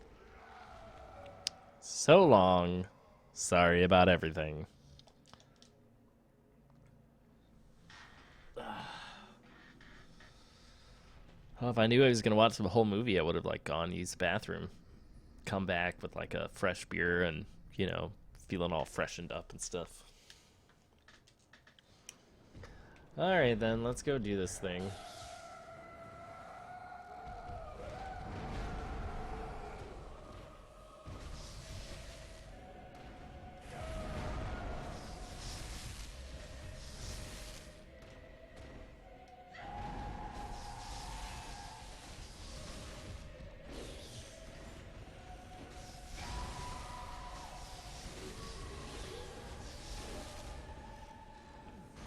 So long. Sorry about everything. Oh, if I knew I was gonna watch the whole movie, I would have like gone use the bathroom, come back with like a fresh beer, and you know, feeling all freshened up and stuff. All right, then let's go do this thing.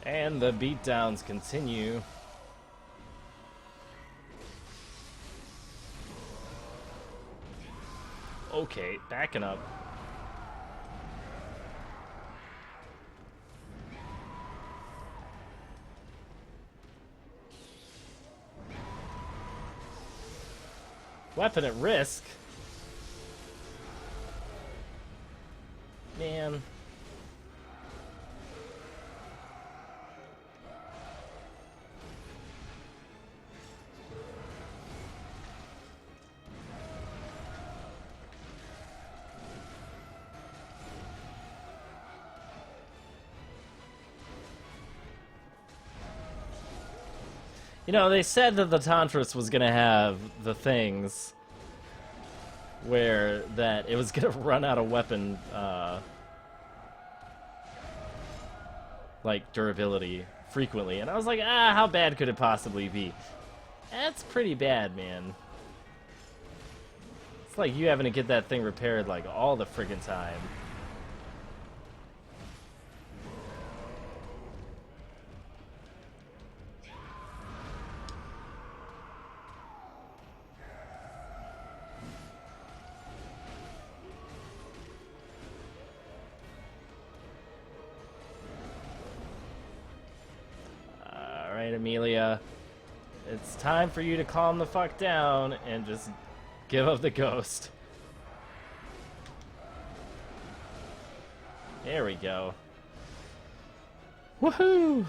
And the beatdowns continue. Okay, backing up. Weapon at risk? Man. You know, they said that the Tontrius was gonna have the things where that it was gonna run out of weapon, like durability frequently, and I was like, how bad could it possibly be? That's pretty bad, man. It's like you having to get that thing repaired like all the friggin' time. Alright, Amelia. It's time for you to calm the fuck down and just give up the ghost. There we go. Woohoo!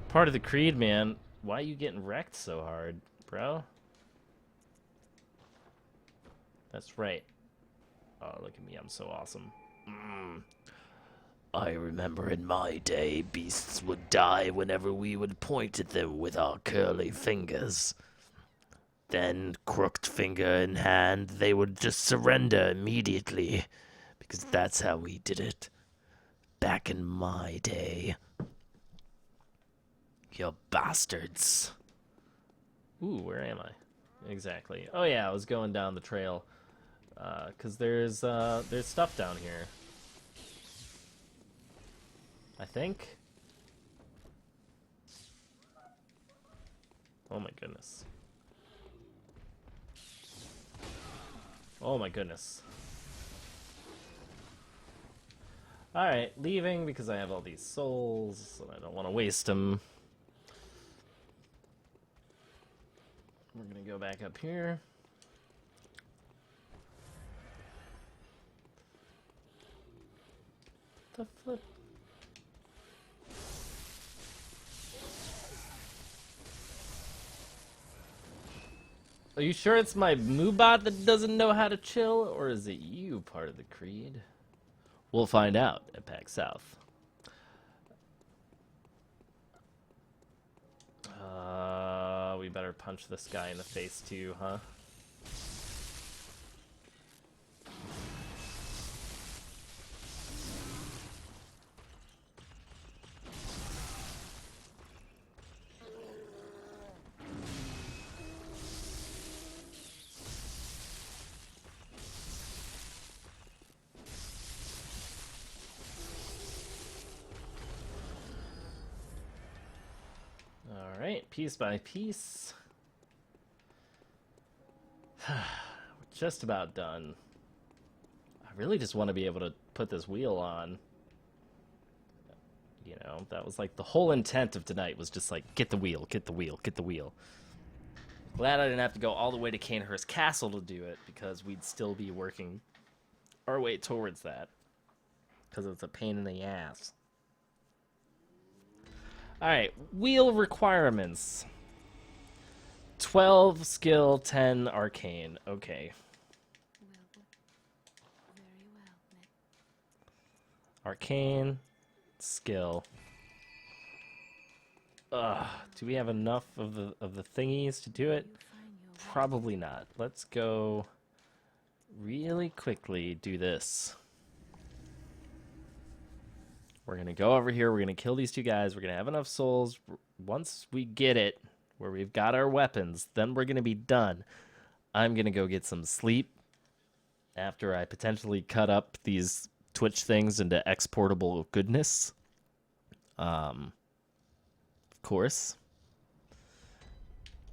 Part of the creed, man. Why are you getting wrecked so hard, bro? That's right. Oh, look at me. I'm so awesome. I remember in my day, beasts would die whenever we would point at them with our curly fingers. Then, crooked finger in hand, they would just surrender immediately. Because that's how we did it. Back in my day. You bastards. Ooh, where am I? Exactly. Oh yeah, I was going down the trail. 'Cause there's stuff down here. I think. Oh my goodness. Oh my goodness. Alright, leaving because I have all these souls and I don't want to waste them. We're gonna go back up here. The flip. Are you sure it's my Moobot that doesn't know how to chill, or is it you part of the creed? We'll find out at PAX South. We better punch this guy in the face too, huh? Alright, piece by piece. We're just about done. I really just want to be able to put this wheel on. You know, that was like the whole intent of tonight was just like, get the wheel, get the wheel, get the wheel. Glad I didn't have to go all the way to Canehurst Castle to do it, because we'd still be working our way towards that. Because it's a pain in the ass. Alright, wheel requirements. 12 skill, 10 arcane. Okay. Well, very well, Nick. Arcane, skill. Do we have enough of the thingies to do it? You find your way. Probably not. Let's go really quickly do this. We're going to go over here. We're going to kill these two guys. We're going to have enough souls. Once we get it, where we've got our weapons, then we're going to be done. I'm going to go get some sleep after I potentially cut up these Twitch things into exportable goodness. Of course.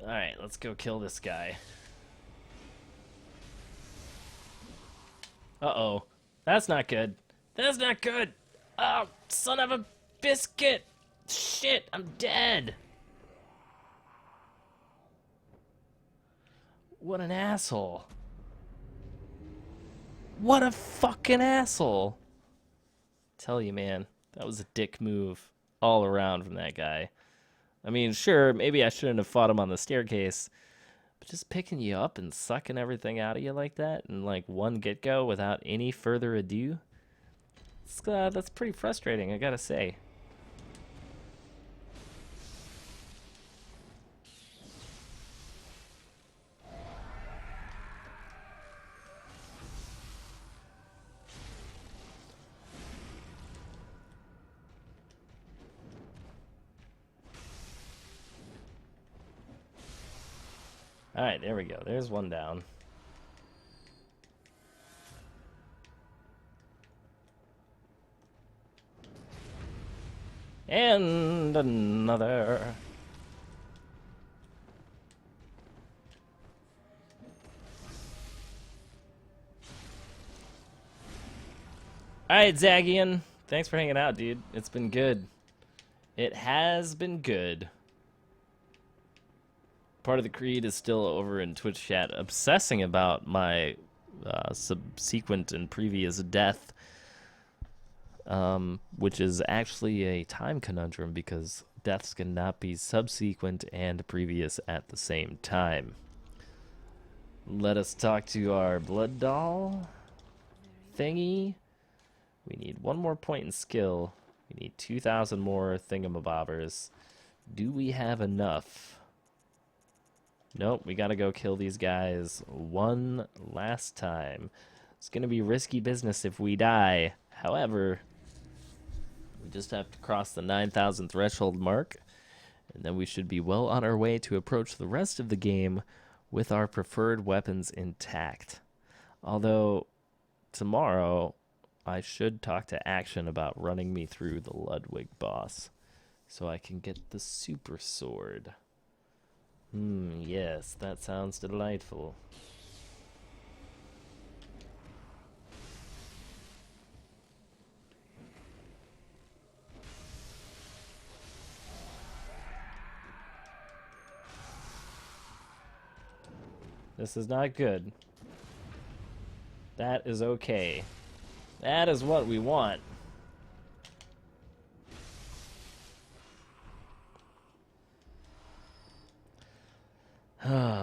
Alright, let's go kill this guy. Uh-oh. That's not good. That's not good! Oh, son of a biscuit! Shit, I'm dead! What an asshole. What a fucking asshole. Tell you, man, that was a dick move all around from that guy. I mean, sure, maybe I shouldn't have fought him on the staircase, but just picking you up and sucking everything out of you like that in like one get-go without any further ado, that's pretty frustrating, I gotta say. Alright, there we go. There's one down. And another. Alright, Zagian. Thanks for hanging out, dude. It's been good. It has been good. Part of the Creed is still over in Twitch chat obsessing about my subsequent and previous death, which is actually a time conundrum because deaths cannot be subsequent and previous at the same time. Let us talk to our blood doll thingy. We need one more point in skill. We need 2,000 more thingamabobbers. Do we have enough? Nope, we gotta go kill these guys one last time. It's gonna be risky business if we die. However, we just have to cross the 9,000 threshold mark, and then we should be well on our way to approach the rest of the game with our preferred weapons intact. Although, tomorrow, I should talk to Action about running me through the Ludwig boss, so I can get the super sword. Yes, that sounds delightful. This is not good. That is okay. That is what we want.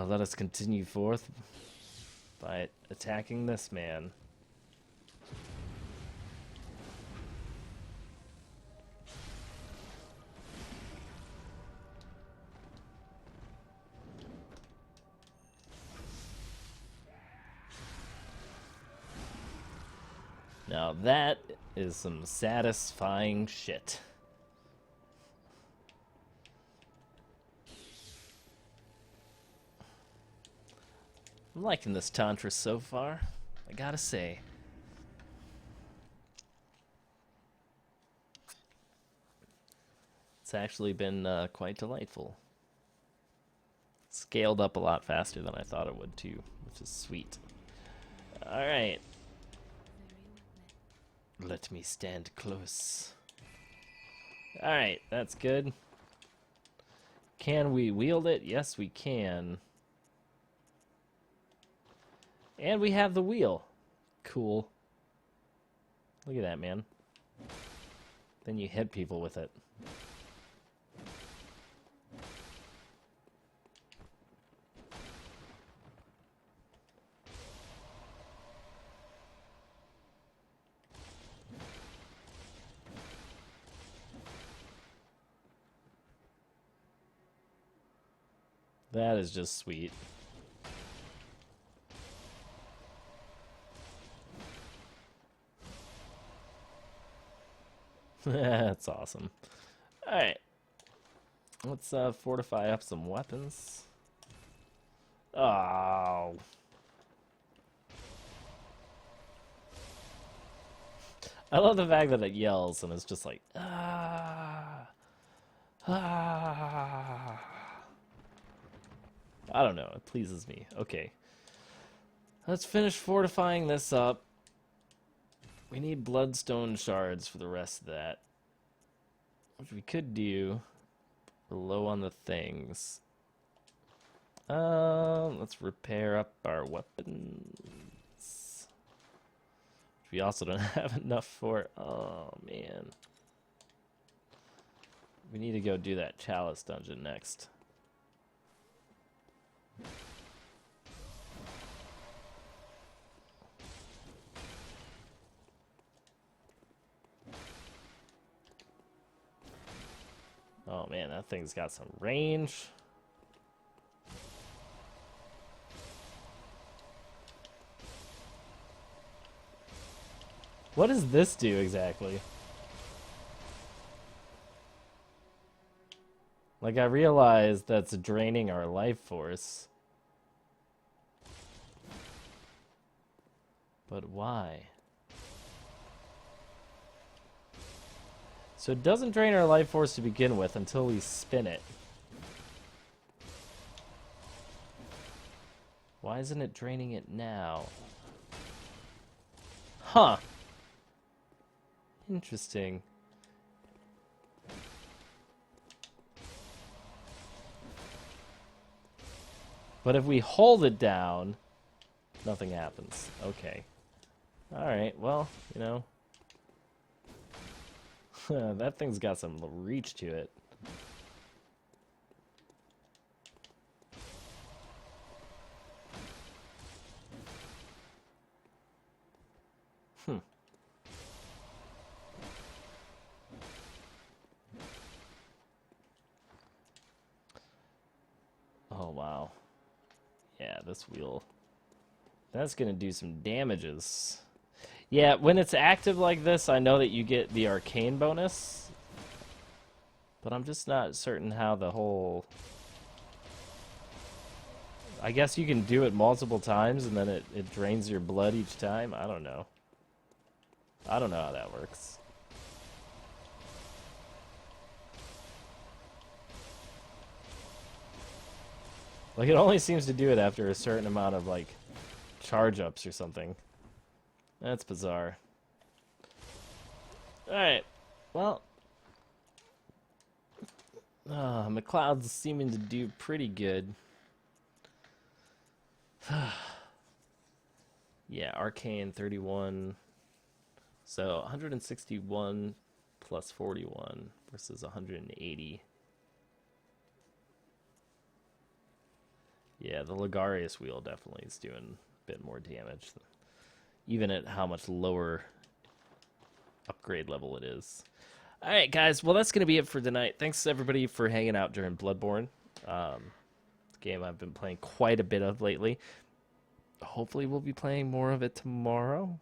Let us continue forth by attacking this man. Now that is some satisfying shit. I'm liking this Tontrius so far, I gotta say. It's actually been quite delightful. Scaled up a lot faster than I thought it would too, which is sweet. Alright. Let me stand close. Alright, that's good. Can we wield it? Yes, we can. And we have the wheel. Cool. Look at that, man. Then you hit people with it. That is just sweet. That's awesome. Alright. Let's fortify up some weapons. Oh. I love the fact that it yells and it's just like, ah. Ah. I don't know. It pleases me. Okay. Let's finish fortifying this up. We need bloodstone shards for the rest of that. Which we could do. We're low on the things. Let's repair up our weapons. Which we also don't have enough for. Oh, man. We need to go do that chalice dungeon next. Oh man, that thing's got some range. What does this do exactly? Like, I realize that's draining our life force. But why? So it doesn't drain our life force to begin with until we spin it. Why isn't it draining it now? Huh. Interesting. But if we hold it down, nothing happens. Okay. Alright, well, you know. That thing's got some reach to it. Oh, wow. Yeah, this wheel. That's going to do some damages. Yeah, when it's active like this, I know that you get the arcane bonus. But I'm just not certain how the whole... I guess you can do it multiple times and then it drains your blood each time. I don't know. I don't know how that works. Like, it only seems to do it after a certain amount of, like, charge-ups or something. That's bizarre. Alright. Well. McLeod's seeming to do pretty good. Yeah, Arcane 31. So, 161 plus 41 versus 180. Yeah, the Ligarius wheel definitely is doing a bit more damage, even at how much lower upgrade level it is. Alright, guys, well, that's going to be it for tonight. Thanks, everybody, for hanging out during Bloodborne. Game I've been playing quite a bit of lately. Hopefully we'll be playing more of it tomorrow.